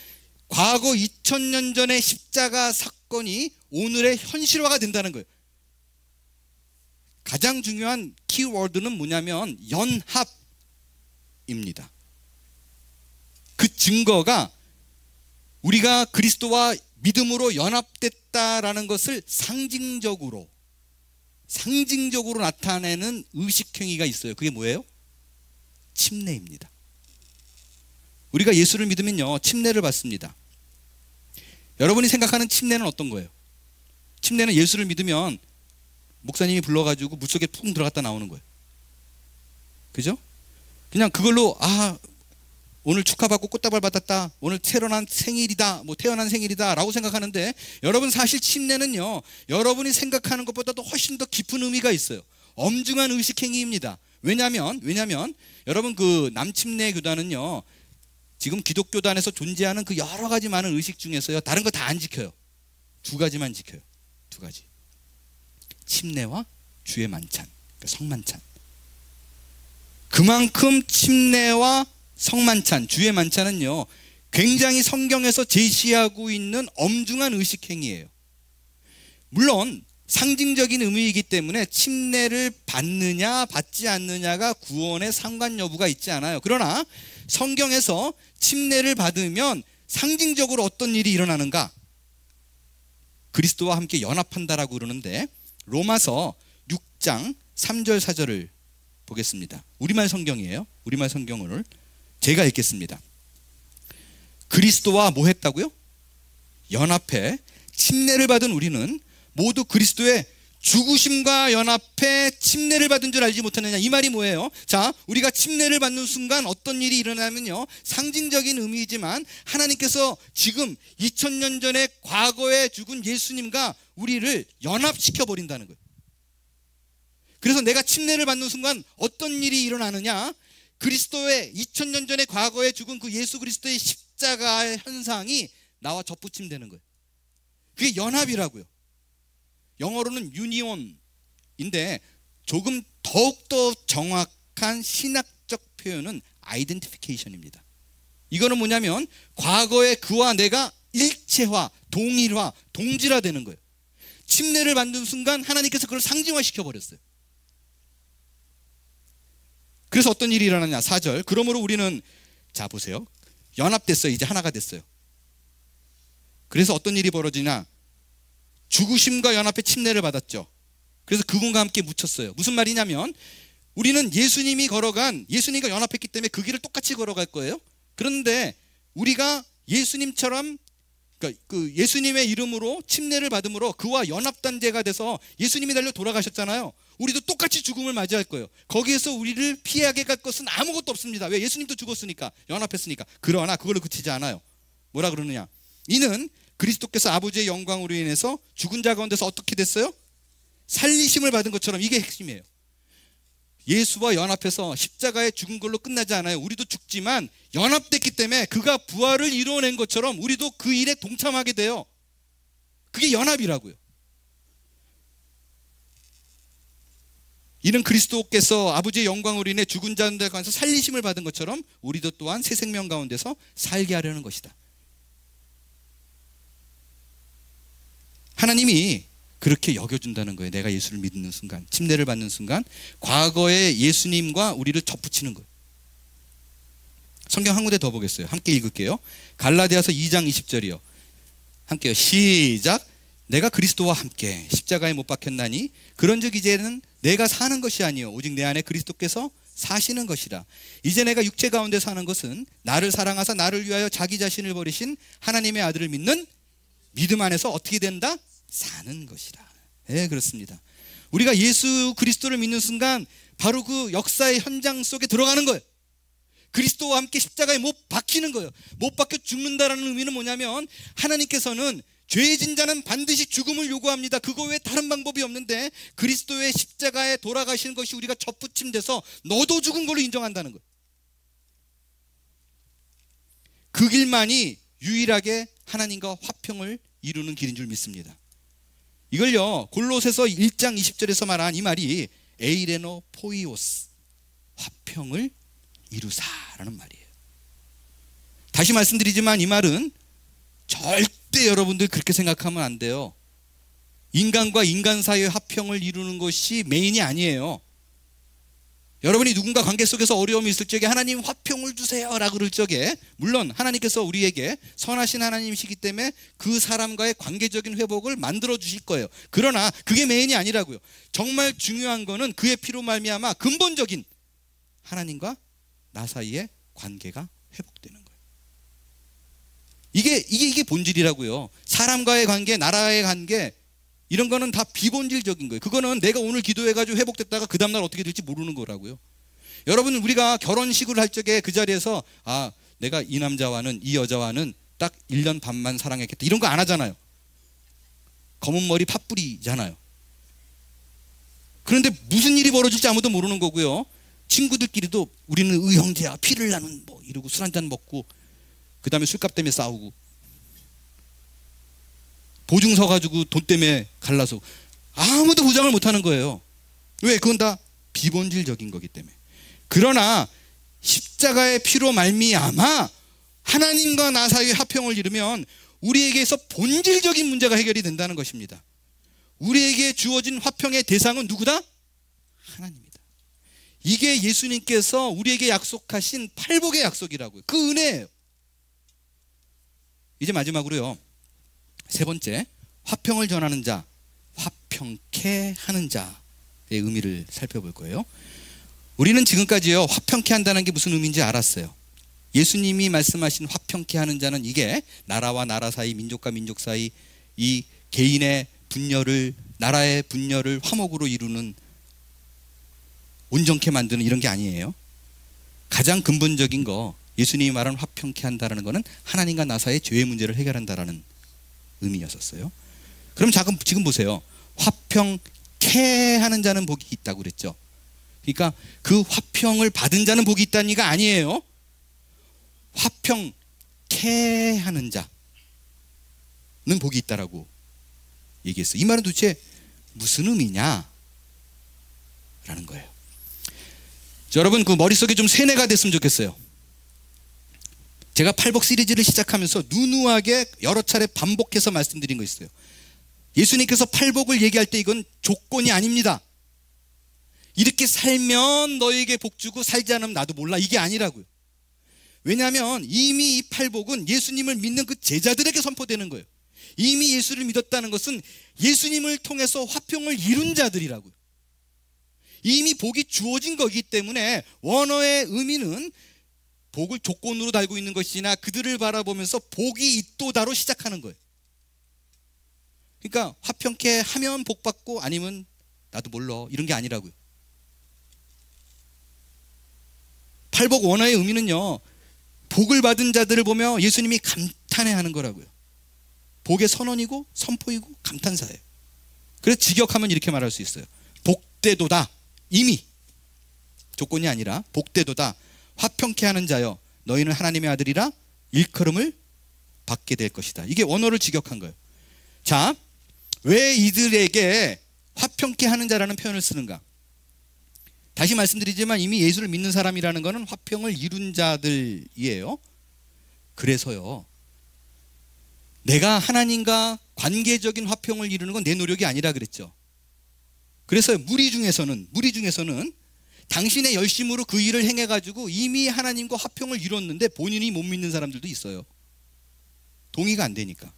과거 2000년 전의 십자가 사건이 오늘의 현실화가 된다는 거예요. 가장 중요한 키워드는 뭐냐면 연합입니다. 그 증거가 우리가 그리스도와 믿음으로 연합됐다라는 것을 상징적으로 나타내는 의식행위가 있어요. 그게 뭐예요? 침례입니다. 우리가 예수를 믿으면요, 침례를 받습니다. 여러분이 생각하는 침례는 어떤 거예요? 침례는 예수를 믿으면 목사님이 불러가지고 물속에 푹 들어갔다 나오는 거예요. 그죠? 그냥 그걸로 오늘 축하받고 꽃다발 받았다, 오늘 태어난 생일이다, 태어난 생일이다 라고 생각하는데, 여러분 사실 침례는요, 여러분이 생각하는 것보다도 훨씬 더 깊은 의미가 있어요. 엄중한 의식행위입니다. 왜냐하면 여러분 그 남침례 교단은요, 지금 기독교단에서 존재하는 그 여러 가지 많은 의식 중에서요, 다른 거 다 안 지켜요. 두 가지만 지켜요. 두 가지. 침례와 주의 만찬, 그러니까 성만찬. 그만큼 침례와 성만찬, 주의 만찬은요, 굉장히 성경에서 제시하고 있는 엄중한 의식행위예요. 물론 상징적인 의미이기 때문에 침례를 받느냐 받지 않느냐가 구원에 상관 여부가 있지 않아요. 그러나 성경에서 침례를 받으면 상징적으로 어떤 일이 일어나는가? 그리스도와 함께 연합한다라고 그러는데, 로마서 6장 3절 4절을 보겠습니다. 우리말 성경이에요. 우리말 성경을 제가 읽겠습니다. 그리스도와 뭐 했다고요? 연합해 침례를 받은 우리는 모두 그리스도의 죽으심과 연합해 침례를 받은 줄 알지 못하느냐. 이 말이 뭐예요? 자, 우리가 침례를 받는 순간 어떤 일이 일어나면요, 상징적인 의미이지만 하나님께서 지금 2000년 전에 과거에 죽은 예수님과 우리를 연합시켜 버린다는 거예요. 그래서 내가 침례를 받는 순간 어떤 일이 일어나느냐? 그리스도의 2000년 전에 과거에 죽은 그 예수 그리스도의 십자가의 현상이 나와 접붙임되는 거예요. 그게 연합이라고요. 영어로는 유니온인데 조금 더욱더 정확한 신학적 표현은 아이덴티피케이션입니다. 이거는 뭐냐면 과거의 그와 내가 일체화, 동일화, 동질화되는 거예요. 침례를 받는 순간 하나님께서 그걸 상징화시켜 버렸어요. 그래서 어떤 일이 일어나냐? 4절. 그러므로 우리는, 자 보세요, 연합됐어요. 이제 하나가 됐어요. 그래서 어떤 일이 벌어지냐? 죽으심과 연합해 침례를 받았죠. 그래서 그분과 함께 묻혔어요. 무슨 말이냐면 우리는 예수님과 연합했기 때문에 그 길을 똑같이 걸어갈 거예요. 그런데 우리가 예수님처럼, 그러니까 그 예수님의 이름으로 침례를 받음으로 그와 연합단제가 돼서 예수님이 달려 돌아가셨잖아요. 우리도 똑같이 죽음을 맞이할 거예요. 거기에서 우리를 피하게 갈 것은 아무것도 없습니다. 왜? 예수님도 죽었으니까, 연합했으니까. 그러나 그걸로 그치지 않아요. 뭐라 그러느냐? 이는 그리스도께서 아버지의 영광으로 인해서 죽은 자 가운데서 어떻게 됐어요? 살리심을 받은 것처럼. 이게 핵심이에요. 예수와 연합해서 십자가에 죽은 걸로 끝나지 않아요. 우리도 죽지만 연합됐기 때문에 그가 부활을 이루어낸 것처럼 우리도 그 일에 동참하게 돼요. 그게 연합이라고요. 이는 그리스도께서 아버지의 영광으로 인해 죽은 자들 가운데서 살리심을 받은 것처럼 우리도 또한 새 생명 가운데서 살게 하려는 것이다. 하나님이 그렇게 여겨준다는 거예요. 내가 예수를 믿는 순간, 침례를 받는 순간 과거의 예수님과 우리를 접붙이는 거예요. 성경 한 군데 더 보겠어요. 함께 읽을게요. 갈라디아서 2장 20절이요. 함께요. 시작. 내가 그리스도와 함께 십자가에 못 박혔나니 그런즉 이제는 내가 사는 것이 아니요 오직 내 안에 그리스도께서 사시는 것이라. 이제 내가 육체 가운데 사는 것은 나를 사랑하사 나를 위하여 자기 자신을 버리신 하나님의 아들을 믿는 믿음 안에서 어떻게 된다? 사는 것이라. 네, 그렇습니다. 우리가 예수 그리스도를 믿는 순간 바로 그 역사의 현장 속에 들어가는 거예요. 그리스도와 함께 십자가에 못 박히는 거예요. 못 박혀 죽는다라는 의미는 뭐냐면 하나님께서는 죄진 자는 반드시 죽음을 요구합니다. 그거 외에 다른 방법이 없는데 그리스도의 십자가에 돌아가시는 것이 우리가 접붙임돼서 너도 죽은 걸로 인정한다는 거예요. 그 길만이 유일하게 하나님과 화평을 이루는 길인 줄 믿습니다. 이걸요 골로새서 1장 20절에서 말한 이 말이 에이레노 포이오스, 화평을 이루사라는 말이에요. 다시 말씀드리지만 이 말은 절대 여러분들 그렇게 생각하면 안 돼요. 인간과 인간 사이의 화평을 이루는 것이 메인이 아니에요. 여러분이 누군가 관계 속에서 어려움이 있을 적에 하나님 화평을 주세요 라고 그럴 적에 물론 하나님께서 우리에게 선하신 하나님이시기 때문에 그 사람과의 관계적인 회복을 만들어 주실 거예요. 그러나 그게 메인이 아니라고요. 정말 중요한 거는 그의 피로 말미암아 근본적인 하나님과 나 사이의 관계가 회복되는 거예요. 이게 본질이라고요. 사람과의 관계, 나라의 관계 이런 거는 다 비본질적인 거예요. 그거는 내가 오늘 기도해가지고 회복됐다가 그 다음날 어떻게 될지 모르는 거라고요. 여러분, 우리가 결혼식을 할 적에 그 자리에서 내가 이 남자와는, 이 여자와는 딱 1년 반만 사랑했겠다, 이런 거 안 하잖아요. 검은 머리 팥뿌리잖아요. 그런데 무슨 일이 벌어질지 아무도 모르는 거고요. 친구들끼리도 우리는 의형제야, 피를 나는 뭐 이러고 술 한잔 먹고, 그 다음에 술값 때문에 싸우고, 보증 서 가지고 돈 때문에 갈라서 아무도 보장을 못하는 거예요. 왜? 그건 다 비본질적인 거기 때문에. 그러나 십자가의 피로 말미암아 하나님과 나 사이의 화평을 이루면 우리에게서 본질적인 문제가 해결이 된다는 것입니다. 우리에게 주어진 화평의 대상은 누구다? 하나님이다. 이게 예수님께서 우리에게 약속하신 팔복의 약속이라고요. 그 은혜예요. 이제 마지막으로요, 세 번째, 화평을 전하는 자, 화평케 하는 자의 의미를 살펴볼 거예요. 우리는 지금까지요, 화평케 한다는 게 무슨 의미인지 알았어요. 예수님이 말씀하신 화평케 하는 자는 이게 나라와 나라 사이, 민족과 민족 사이, 이 개인의 분열을, 나라의 분열을 화목으로 이루는, 온전케 만드는 이런 게 아니에요. 가장 근본적인 거, 예수님이 말하는 화평케 한다는 거는 하나님과 나 사이의 죄의 문제를 해결한다라는 의미였었어요. 그럼 지금 보세요. 화평케 하는 자는 복이 있다고 그랬죠. 그러니까 그 화평을 받은 자는 복이 있다는 얘기가 아니에요. 화평케 하는 자는 복이 있다라고 얘기했어요. 이 말은 도대체 무슨 의미냐? 라는 거예요. 여러분, 그 머릿속에 좀 세뇌가 됐으면 좋겠어요. 제가 팔복 시리즈를 시작하면서 누누하게 여러 차례 반복해서 말씀드린 거 있어요. 예수님께서 팔복을 얘기할 때 이건 조건이 아닙니다. 이렇게 살면 너에게 복 주고 살지 않으면 나도 몰라, 이게 아니라고요. 왜냐하면 이미 이 팔복은 예수님을 믿는 그 제자들에게 선포되는 거예요. 이미 예수를 믿었다는 것은 예수님을 통해서 화평을 이룬 자들이라고요. 이미 복이 주어진 거기 때문에 원어의 의미는 복을 조건으로 달고 있는 것이나 그들을 바라보면서 복이 있도다로 시작하는 거예요. 그러니까 화평케 하면 복 받고 아니면 나도 몰라, 이런 게 아니라고요. 팔복 원어의 의미는요, 복을 받은 자들을 보며 예수님이 감탄해하는 거라고요. 복의 선언이고 선포이고 감탄사예요. 그래서 직역하면 이렇게 말할 수 있어요. 복되도다. 이미 조건이 아니라 복되도다. 화평케 하는 자여, 너희는 하나님의 아들이라 일컬음을 받게 될 것이다. 이게 원어를 직역한 거예요. 자, 왜 이들에게 화평케 하는 자라는 표현을 쓰는가? 다시 말씀드리지만 이미 예수를 믿는 사람이라는 것은 화평을 이룬 자들이에요. 그래서요, 내가 하나님과 관계적인 화평을 이루는 건 내 노력이 아니라 그랬죠. 그래서 무리 중에서는 당신의 열심으로 그 일을 행해가지고 이미 하나님과 화평을 이뤘는데 본인이 못 믿는 사람들도 있어요. 동의가 안 되니까.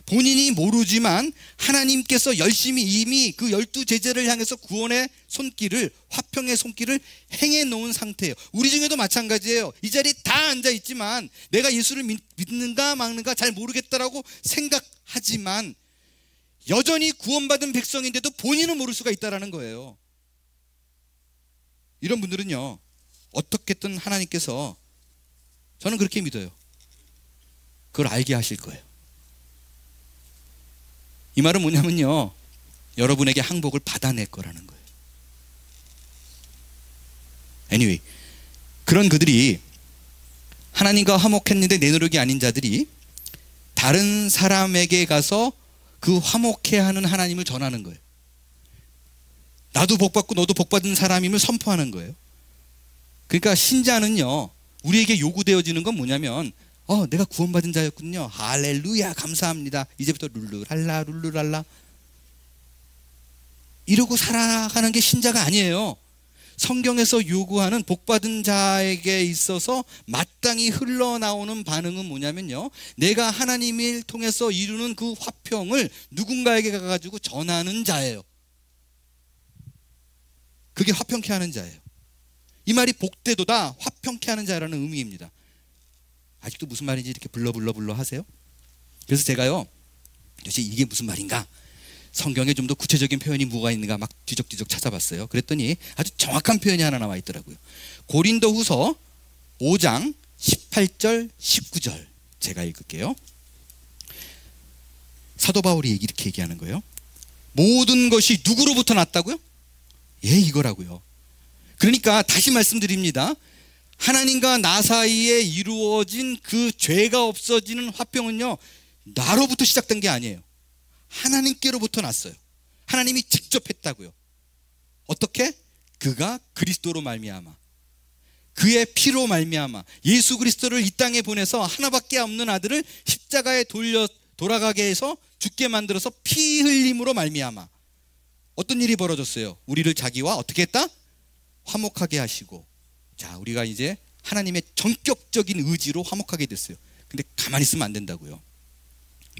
본인이 모르지만 하나님께서 열심히 이미 그 12 제자를 향해서 구원의 손길을, 화평의 손길을 행해 놓은 상태예요. 우리 중에도 마찬가지예요. 이 자리에 다 앉아 있지만 내가 예수를 믿는가 막는가 잘 모르겠다라고 생각하지만 여전히 구원받은 백성인데도 본인은 모를 수가 있다라는 거예요. 이런 분들은요, 어떻게든 하나님께서, 저는 그렇게 믿어요, 그걸 알게 하실 거예요. 이 말은 뭐냐면요, 여러분에게 항복을 받아낼 거라는 거예요. Anyway, 그런 그들이 하나님과 화목했는데 내 노력이 아닌 자들이 다른 사람에게 가서 그 화목해 하는 하나님을 전하는 거예요. 나도 복받고 너도 복받은 사람임을 선포하는 거예요. 그러니까 신자는요, 우리에게 요구되어지는 건 뭐냐면, 내가 구원받은 자였군요. 할렐루야, 감사합니다. 이제부터 룰루랄라 룰루랄라 이러고 살아가는 게 신자가 아니에요. 성경에서 요구하는 복받은 자에게 있어서 마땅히 흘러나오는 반응은 뭐냐면요, 내가 하나님을 통해서 이루는 그 화평을 누군가에게 가가지고 전하는 자예요. 그게 화평케 하는 자예요. 이 말이 복되도다, 화평케 하는 자라는 의미입니다. 아직도 무슨 말인지 이렇게 불러 하세요? 그래서 제가요, 도대체 이게 무슨 말인가 성경에 좀 더 구체적인 표현이 뭐가 있는가 막 뒤적뒤적 찾아봤어요. 그랬더니 아주 정확한 표현이 하나 나와 있더라고요. 고린도후서 5장 18절 19절 제가 읽을게요. 사도 바울이 이렇게 얘기하는 거예요. 모든 것이 누구로부터 났다고요? 예, 이거라고요. 그러니까 다시 말씀드립니다. 하나님과 나 사이에 이루어진 그 죄가 없어지는 화평은요, 나로부터 시작된 게 아니에요. 하나님께로부터 났어요. 하나님이 직접 했다고요. 어떻게? 그가 그리스도로 말미암아, 그의 피로 말미암아, 예수 그리스도를 이 땅에 보내서 하나밖에 없는 아들을 십자가에 돌아가게 해서 죽게 만들어서 피 흘림으로 말미암아 어떤 일이 벌어졌어요? 우리를 자기와 어떻게 했다? 화목하게 하시고, 자, 우리가 이제 하나님의 전격적인 의지로 화목하게 됐어요. 근데 가만히 있으면 안 된다고요.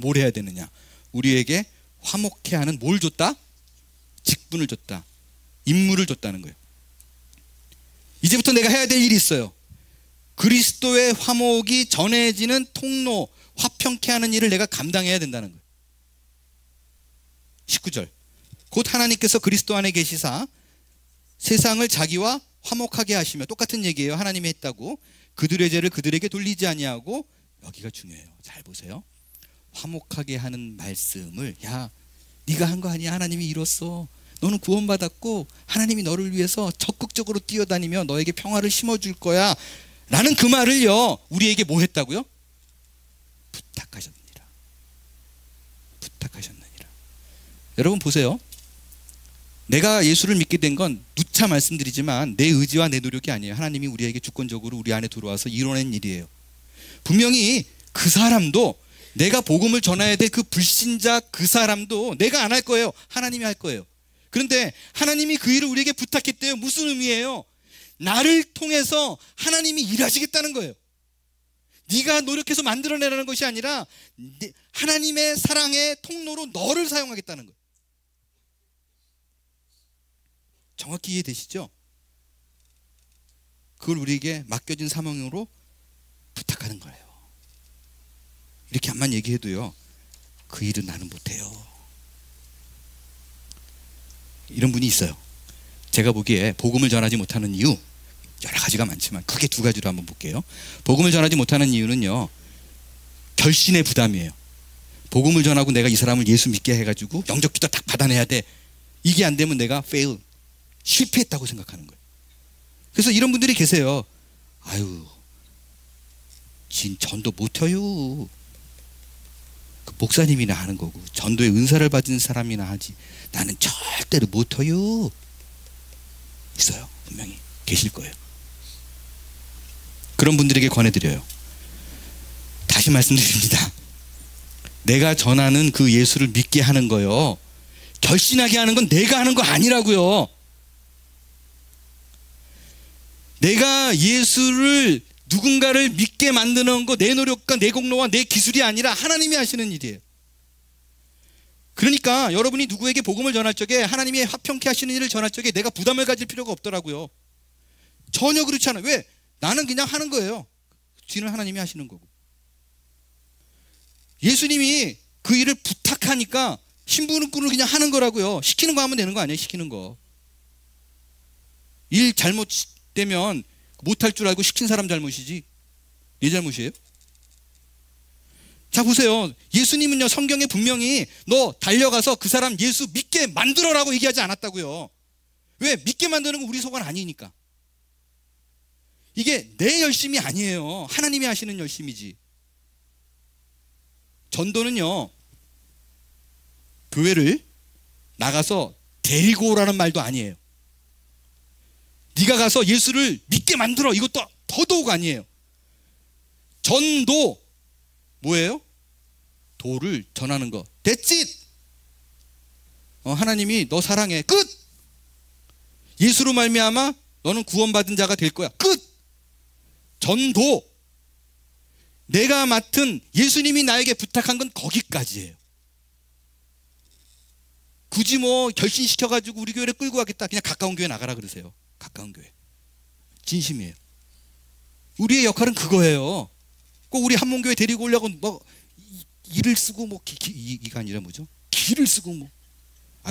뭘 해야 되느냐? 우리에게 화목해 하는 뭘 줬다? 직분을 줬다. 임무를 줬다는 거예요. 이제부터 내가 해야 될 일이 있어요. 그리스도의 화목이 전해지는 통로, 화평케 하는 일을 내가 감당해야 된다는 거예요. 19절. 곧 하나님께서 그리스도 안에 계시사 세상을 자기와 화목하게 하시며, 똑같은 얘기예요. 하나님이 했다고. 그들의 죄를 그들에게 돌리지 아니하고, 여기가 중요해요. 잘 보세요. 화목하게 하는 말씀을, 야, 네가 한 거 아니야. 하나님이 이뤘어. 너는 구원받았고 하나님이 너를 위해서 적극적으로 뛰어다니며 너에게 평화를 심어줄 거야 라는 그 말을요, 우리에게 뭐 했다고요? 부탁하셨느니라. 부탁하셨느니라. 여러분 보세요. 내가 예수를 믿게 된 건 누차 말씀드리지만 내 의지와 내 노력이 아니에요. 하나님이 우리에게 주권적으로 우리 안에 들어와서 이뤄낸 일이에요. 분명히 그 사람도, 내가 복음을 전해야 될 그 불신자 그 사람도 내가 안 할 거예요. 하나님이 할 거예요. 그런데 하나님이 그 일을 우리에게 부탁했대요. 무슨 의미예요? 나를 통해서 하나님이 일하시겠다는 거예요. 네가 노력해서 만들어내라는 것이 아니라 하나님의 사랑의 통로로 너를 사용하겠다는 거예요. 정확히 이해되시죠? 그걸 우리에게 맡겨진 사명으로 부탁하는 거예요. 이렇게 한만 얘기해도요, 그 일은 나는 못해요. 이런 분이 있어요. 제가 보기에 복음을 전하지 못하는 이유, 여러 가지가 많지만 크게 두 가지로 한번 볼게요. 복음을 전하지 못하는 이유는요, 결신의 부담이에요. 복음을 전하고 내가 이 사람을 예수 믿게 해가지고 영접기도 딱 받아내야 돼. 이게 안 되면 내가 fail, 실패했다고 생각하는 거예요. 그래서 이런 분들이 계세요. 아유, 진 전도 못해요. 그 목사님이나 하는 거고 전도의 은사를 받은 사람이나 하지 나는 절대로 못해요. 있어요. 분명히 계실 거예요. 그런 분들에게 권해드려요. 다시 말씀드립니다. 내가 전하는 그 예수를 믿게 하는 거요, 결신하게 하는 건 내가 하는 거 아니라고요. 내가 예수를, 누군가를 믿게 만드는 거 내 노력과 내 공로와 내 기술이 아니라 하나님이 하시는 일이에요. 그러니까 여러분이 누구에게 복음을 전할 적에, 하나님이 화평케 하시는 일을 전할 적에 내가 부담을 가질 필요가 없더라고요. 전혀 그렇지 않아요. 왜? 나는 그냥 하는 거예요. 뒤는 하나님이 하시는 거고. 예수님이 그 일을 부탁하니까 신부님꾼을 그냥 하는 거라고요. 시키는 거 하면 되는 거 아니에요. 시키는 거. 일 잘못되면 못할 줄 알고 시킨 사람 잘못이지 네 잘못이에요? 자 보세요. 예수님은요, 성경에 분명히 너 달려가서 그 사람 예수 믿게 만들어라고 얘기하지 않았다고요. 왜? 믿게 만드는 건 우리 속은 아니니까. 이게 내 열심이 아니에요. 하나님이 하시는 열심이지. 전도는요, 교회를 나가서 데리고 오라는 말도 아니에요. 네가 가서 예수를 믿게 만들어, 이것도 더더욱 아니에요. 전도 뭐예요? 도를 전하는 거. That's it. 하나님이 너 사랑해. 끝. 예수로 말미암아 너는 구원받은 자가 될 거야. 끝. 전도. 내가 맡은, 예수님이 나에게 부탁한 건 거기까지예요. 굳이 뭐 결신시켜가지고 우리 교회를 끌고 가겠다, 그냥 가까운 교회 나가라 그러세요. 가까운 교회. 진심이에요. 우리의 역할은 그거예요. 꼭 우리 한문교회 데리고 오려고 뭐 일을 쓰고 뭐 이가 아니라 뭐죠? 기를 쓰고 뭐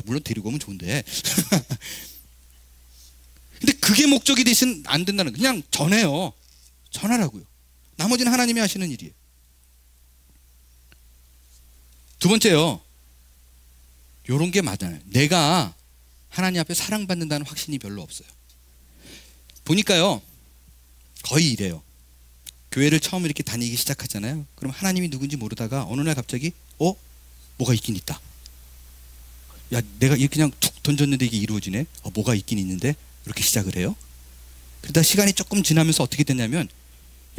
물론 데리고 오면 좋은데. 근데 그게 목적이 되시면 안 된다는 거예요. 그냥 전해요. 전하라고요. 나머지는 하나님이 하시는 일이에요. 두 번째요. 요런 게 맞아요. 내가 하나님 앞에 사랑받는다는 확신이 별로 없어요. 보니까요. 거의 이래요. 교회를 처음 이렇게 다니기 시작하잖아요. 그럼 하나님이 누군지 모르다가 어느 날 갑자기 뭐가 있긴 있다. 야, 내가 이렇게 그냥 툭 던졌는데 이게 이루어지네. 뭐가 있긴 있는데 이렇게 시작을 해요. 그러다 시간이 조금 지나면서 어떻게 됐냐면,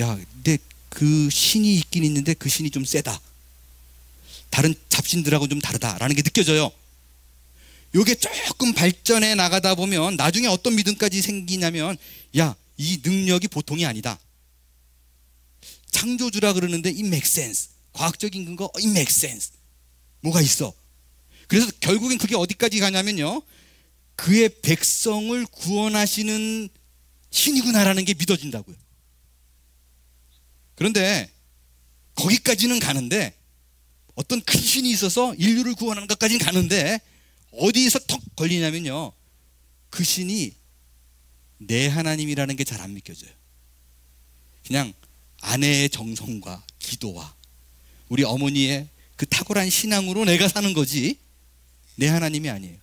야, 근데 그 신이 있긴 있는데 그 신이 좀 세다. 다른 잡신들하고 좀 다르다라는 게 느껴져요. 요게 조금 발전해 나가다 보면 나중에 어떤 믿음까지 생기냐면, 야, 이 능력이 보통이 아니다. 창조주라 그러는데 it makes sense. 과학적인 근거 it makes sense. 뭐가 있어. 그래서 결국엔 그게 어디까지 가냐면요, 그의 백성을 구원하시는 신이구나라는 게 믿어진다고요. 그런데 거기까지는 가는데, 어떤 큰 신이 있어서 인류를 구원하는 것까지는 가는데, 어디에서 턱 걸리냐면요, 그 신이 내 하나님이라는 게 잘 안 믿겨져요. 그냥 아내의 정성과 기도와 우리 어머니의 그 탁월한 신앙으로 내가 사는 거지, 내 하나님이 아니에요.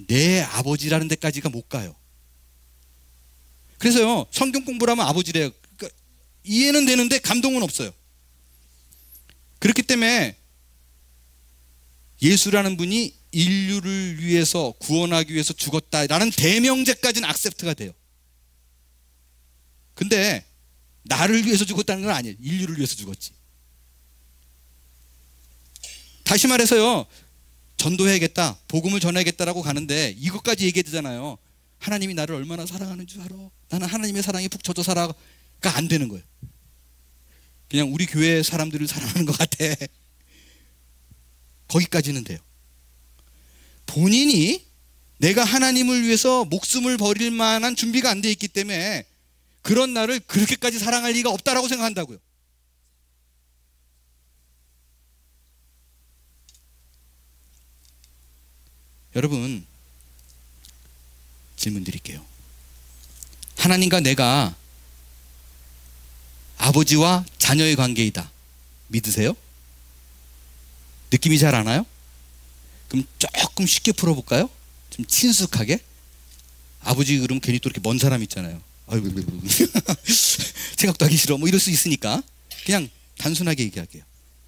내 아버지라는 데까지가 못 가요. 그래서요, 성경 공부를 하면 아버지래요. 그러니까 이해는 되는데 감동은 없어요. 그렇기 때문에 예수라는 분이 인류를 위해서 구원하기 위해서 죽었다라는 대명제까지는 악셉트가 돼요. 근데 나를 위해서 죽었다는 건 아니에요. 인류를 위해서 죽었지. 다시 말해서요, 전도해야겠다, 복음을 전해야겠다라고 가는데 이것까지 얘기해야 되잖아요. 하나님이 나를 얼마나 사랑하는 줄 알아? 나는 하나님의 사랑에 푹 젖어 살아가 안 되는 거예요. 그냥 우리 교회 사람들을 사랑하는 것 같아. 거기까지는 돼요. 본인이 내가 하나님을 위해서 목숨을 버릴 만한 준비가 안 돼 있기 때문에 그런 나를 그렇게까지 사랑할 리가 없다라고 생각한다고요. 여러분, 질문 드릴게요. 하나님과 내가 아버지와 자녀의 관계이다 믿으세요? 느낌이 잘 안 와요? 그럼 조금 쉽게 풀어볼까요? 좀 친숙하게. 아버지 그러면 괜히 또 이렇게 먼 사람 있잖아요. 아이고, 생각도 하기 싫어, 뭐 이럴 수 있으니까 그냥 단순하게 얘기할게요.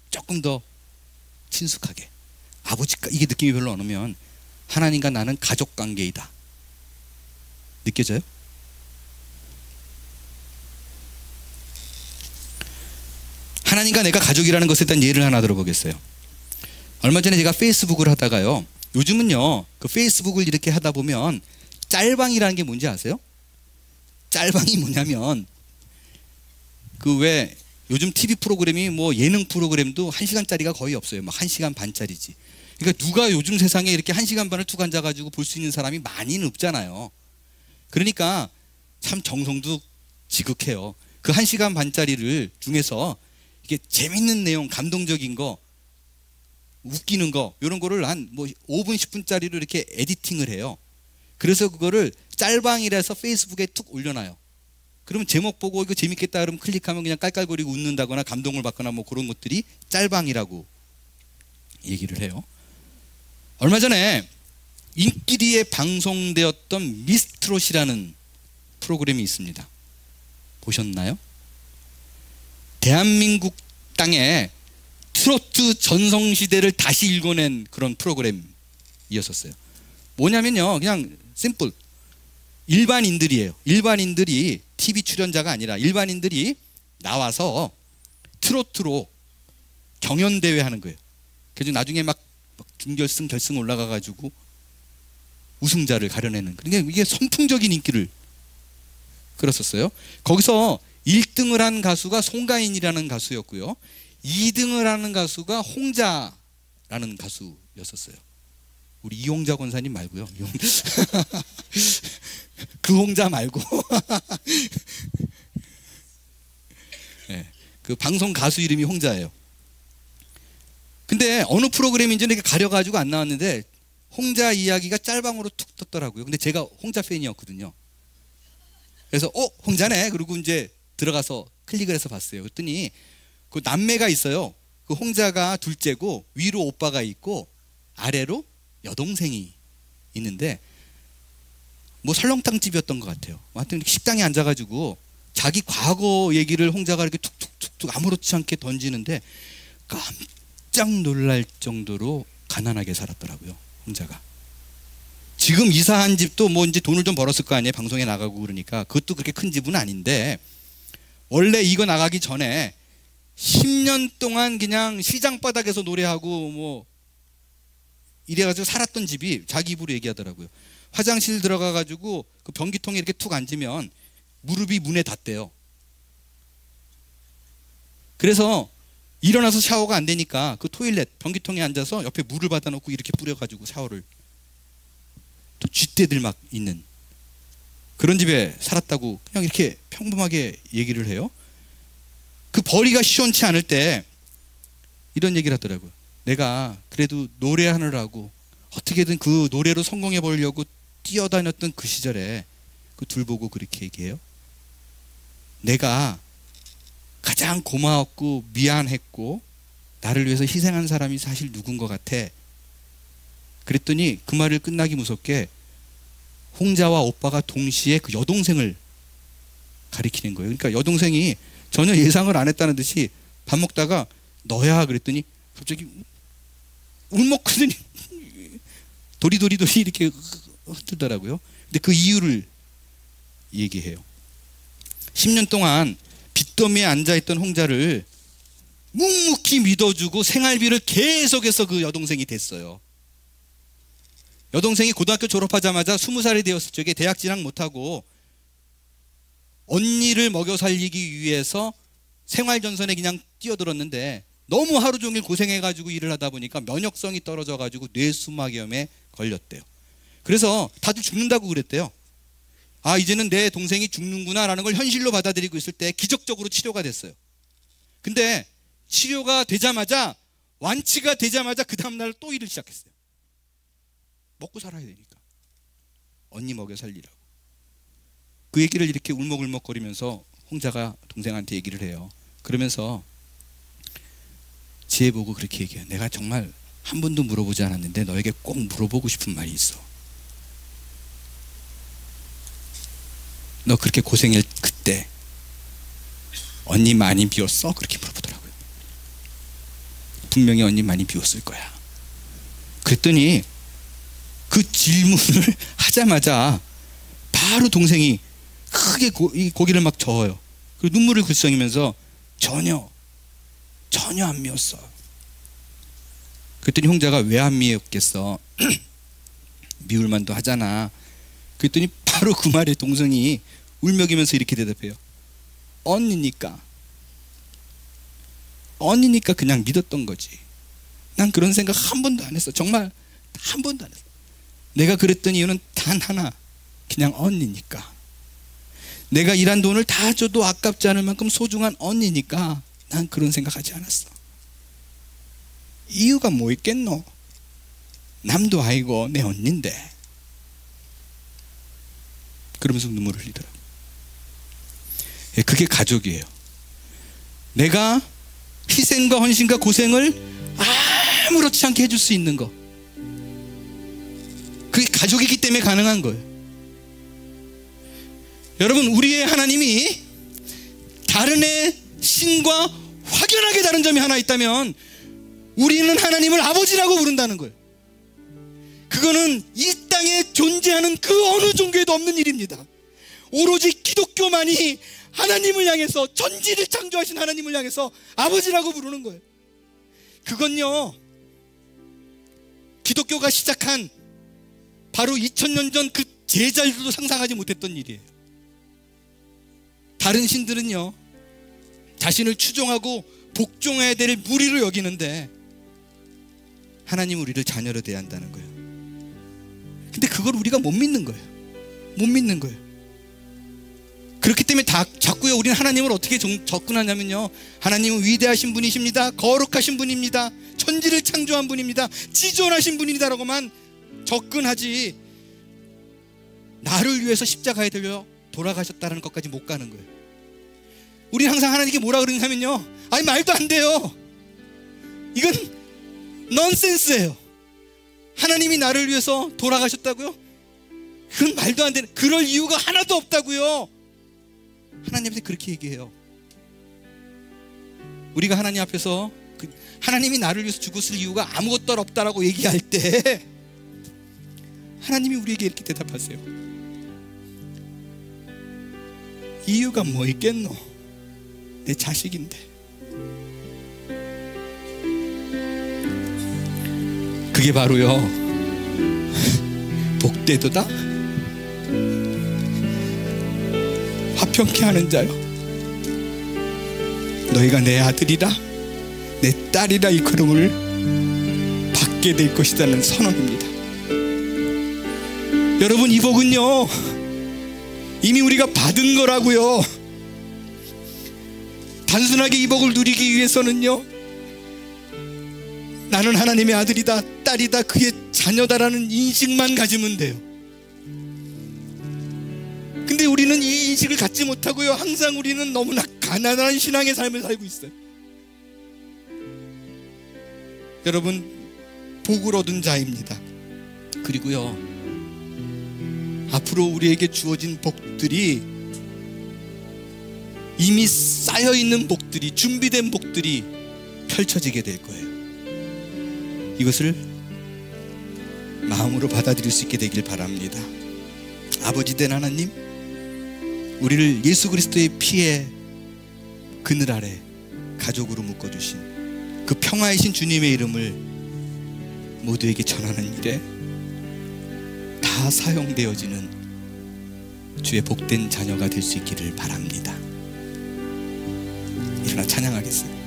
조금 더 친숙하게. 아버지가 이게 느낌이 별로 안 오면 하나님과 나는 가족 관계이다 느껴져요? 하나님과 내가 가족이라는 것에 대한 예를 하나 들어보겠어요. 얼마 전에 제가 페이스북을 하다가요, 요즘은요 그 페이스북을 이렇게 하다 보면 짤방이라는 게 뭔지 아세요? 짤방이 뭐냐면, 그 왜 요즘 TV 프로그램이 뭐 예능 프로그램도 1시간짜리가 거의 없어요. 막 1시간 반짜리지. 그러니까 누가 요즘 세상에 이렇게 1시간 반을 툭 앉아가지고 볼 수 있는 사람이 많이는 없잖아요. 그러니까 참 정성도 지극해요. 그 1시간 반짜리를 중에서 이게 재밌는 내용, 감동적인 거, 웃기는 거, 이런 거를 한 뭐 5분, 10분짜리로 이렇게 에디팅을 해요. 그래서 그거를 짤방이라서 페이스북에 툭 올려놔요. 그러면 제목 보고 이거 재밌겠다 그러면 클릭하면 그냥 깔깔거리고 웃는다거나 감동을 받거나 뭐 그런 것들이 짤방이라고 얘기를 해요. 얼마 전에 인기리에 방송되었던 미스트롯이라는 프로그램이 있습니다. 보셨나요? 대한민국 땅에 트로트 전성시대를 다시 읽어낸 그런 프로그램이었었어요. 뭐냐면요, 그냥 심플, 일반인들이에요. 일반인들이, TV 출연자가 아니라 일반인들이 나와서 트로트로 경연대회 하는 거예요. 그래서 나중에 막 준결승, 결승 올라가가지고 우승자를 가려내는, 그러니까 이게 선풍적인 인기를 끌었었어요. 거기서 1등을 한 가수가 송가인이라는 가수였고요, 2등을 하는 가수가 홍자라는 가수였었어요. 우리 이홍자 권사님 말고요. 그 홍자 말고 네, 그 방송 가수 이름이 홍자예요. 근데 어느 프로그램인지는 이렇게 가려가지고 안 나왔는데 홍자 이야기가 짤방으로 툭 떴더라고요. 근데 제가 홍자 팬이었거든요. 그래서 홍자네. 그리고 이제 들어가서 클릭을 해서 봤어요. 그랬더니 그 남매가 있어요. 그 홍자가 둘째고 위로 오빠가 있고 아래로 여동생이 있는데 뭐 설렁탕 집이었던 것 같아요. 하여튼 식당에 앉아가지고 자기 과거 얘기를 홍자가 이렇게 툭툭툭툭 아무렇지 않게 던지는데 깜짝 놀랄 정도로 가난하게 살았더라고요. 홍자가. 지금 이사한 집도 뭐 이제 돈을 좀 벌었을 거 아니에요. 방송에 나가고 그러니까. 그것도 그렇게 큰 집은 아닌데 원래 이거 나가기 전에 10년 동안 그냥 시장 바닥에서 노래하고 뭐 이래가지고 살았던 집이 자기 입으로 얘기하더라고요. 화장실 들어가가지고 그 변기통에 이렇게 툭 앉으면 무릎이 문에 닿대요. 그래서 일어나서 샤워가 안 되니까 그 토일렛 변기통에 앉아서 옆에 물을 받아놓고 이렇게 뿌려가지고 샤워를. 또 쥐떼들 막 있는 그런 집에 살았다고 그냥 이렇게 평범하게 얘기를 해요. 그 벌이가 시원치 않을 때 이런 얘기를 하더라고요. 내가 그래도 노래하느라고 어떻게든 그 노래로 성공해 보려고 뛰어다녔던 그 시절에 그 둘 보고 그렇게 얘기해요. 내가 가장 고마웠고 미안했고 나를 위해서 희생한 사람이 사실 누군 것 같아. 그랬더니 그 말을 끝나기 무섭게 홍자와 오빠가 동시에 그 여동생을 가리키는 거예요. 그러니까 여동생이 전혀 예상을 안 했다는 듯이 밥 먹다가 너야 그랬더니 갑자기 울먹하더니 도리도리 이렇게 흔들더라고요. 근데 그 이유를 얘기해요. 10년 동안 빚더미에 앉아있던 홍자를 묵묵히 믿어주고 생활비를 계속해서 그 여동생이 됐어요. 여동생이 고등학교 졸업하자마자 20살이 되었을 적에 대학 진학 못하고 언니를 먹여 살리기 위해서 생활전선에 그냥 뛰어들었는데 너무 하루 종일 고생해가지고 일을 하다 보니까 면역성이 떨어져가지고 뇌수막염에 걸렸대요. 그래서 다들 죽는다고 그랬대요. 아, 이제는 내 동생이 죽는구나 라는 걸 현실로 받아들이고 있을 때 기적적으로 치료가 됐어요. 근데 치료가 되자마자 완치가 되자마자 그 다음날 또 일을 시작했어요. 먹고 살아야 되니까. 언니 먹여 살리라고. 그 얘기를 이렇게 울먹울먹거리면서 홍자가 동생한테 얘기를 해요. 그러면서 지혜 보고 그렇게 얘기해요. 내가 정말 한 번도 물어보지 않았는데 너에게 꼭 물어보고 싶은 말이 있어. 너 그렇게 고생할 그때 언니 많이 비웠어? 그렇게 물어보더라고요. 분명히 언니 많이 비웠을 거야. 그랬더니 그 질문을 하자마자 바로 동생이 크게 고개를 막 저어요. 그리고 눈물을 글썽이면서 전혀 안 미웠어. 그랬더니 홍자가 왜 안 미웠겠어? 미울 만도 하잖아. 그랬더니 바로 그 말에 동생이 울먹이면서 이렇게 대답해요. 언니니까 그냥 믿었던 거지. 난 그런 생각 한 번도 안 했어. 정말 한 번도 안 했어. 내가 그랬던 이유는 단 하나. 그냥 언니니까. 내가 일한 돈을 다 줘도 아깝지 않을 만큼 소중한 언니니까 난 그런 생각하지 않았어. 이유가 뭐 있겠노? 남도 아니고 내 언니인데. 그러면서 눈물을 흘리더라고요. 그게 가족이에요. 내가 희생과 헌신과 고생을 아무렇지 않게 해줄 수 있는 거. 그게 가족이기 때문에 가능한 거예요. 여러분, 우리의 하나님이 다른 애 신과 확연하게 다른 점이 하나 있다면 우리는 하나님을 아버지라고 부른다는 거예요. 그거는 이 땅에 존재하는 그 어느 종교에도 없는 일입니다. 오로지 기독교만이 하나님을 향해서, 전지를 창조하신 하나님을 향해서 아버지라고 부르는 거예요. 그건요, 기독교가 시작한 바로 2000년 전 그 제자들도 상상하지 못했던 일이에요. 다른 신들은요, 자신을 추종하고 복종해야 될 무리로 여기는데 하나님은 우리를 자녀로 대한다는 거예요. 근데 그걸 우리가 못 믿는 거예요. 못 믿는 거예요. 그렇기 때문에 자꾸요, 우리는 하나님을 어떻게 접근하냐면요, 하나님은 위대하신 분이십니다. 거룩하신 분입니다. 천지를 창조한 분입니다. 지존하신 분이다라고만 접근하지 나를 위해서 십자가에 달려 돌아가셨다는 것까지 못 가는 거예요. 우리는 항상 하나님께 뭐라 그러냐면요, 아니 말도 안 돼요. 이건 넌센스예요. 하나님이 나를 위해서 돌아가셨다고요? 그건 말도 안 되는, 그럴 이유가 하나도 없다고요. 하나님한테 그렇게 얘기해요. 우리가 하나님 앞에서 하나님이 나를 위해서 죽었을 이유가 아무것도 없다라고 얘기할 때 하나님이 우리에게 이렇게 대답하세요. 이유가 뭐 있겠노? 내 자식인데. 그게 바로요, 복되도다 화평케 하는 자요, 너희가 내 아들이라 내 딸이라 일컬음을 받게 될 것이라는 선언입니다. 여러분, 이 복은요 이미 우리가 받은 거라고요. 단순하게 이 복을 누리기 위해서는요, 나는 하나님의 아들이다, 딸이다, 그의 자녀다라는 인식만 가지면 돼요. 근데 우리는 이 인식을 갖지 못하고요, 항상 우리는 너무나 가난한 신앙의 삶을 살고 있어요. 여러분, 복을 얻은 자입니다. 그리고요, 앞으로 우리에게 주어진 복들이, 이미 쌓여있는 복들이, 준비된 복들이 펼쳐지게 될 거예요. 이것을 마음으로 받아들일 수 있게 되길 바랍니다. 아버지 된 하나님, 우리를 예수 그리스도의 피의 그늘 아래 가족으로 묶어주신 그 평화이신 주님의 이름을 모두에게 전하는 일에 다 사용되어지는 주의 복된 자녀가 될 수 있기를 바랍니다. 일어나 찬양하겠습니다.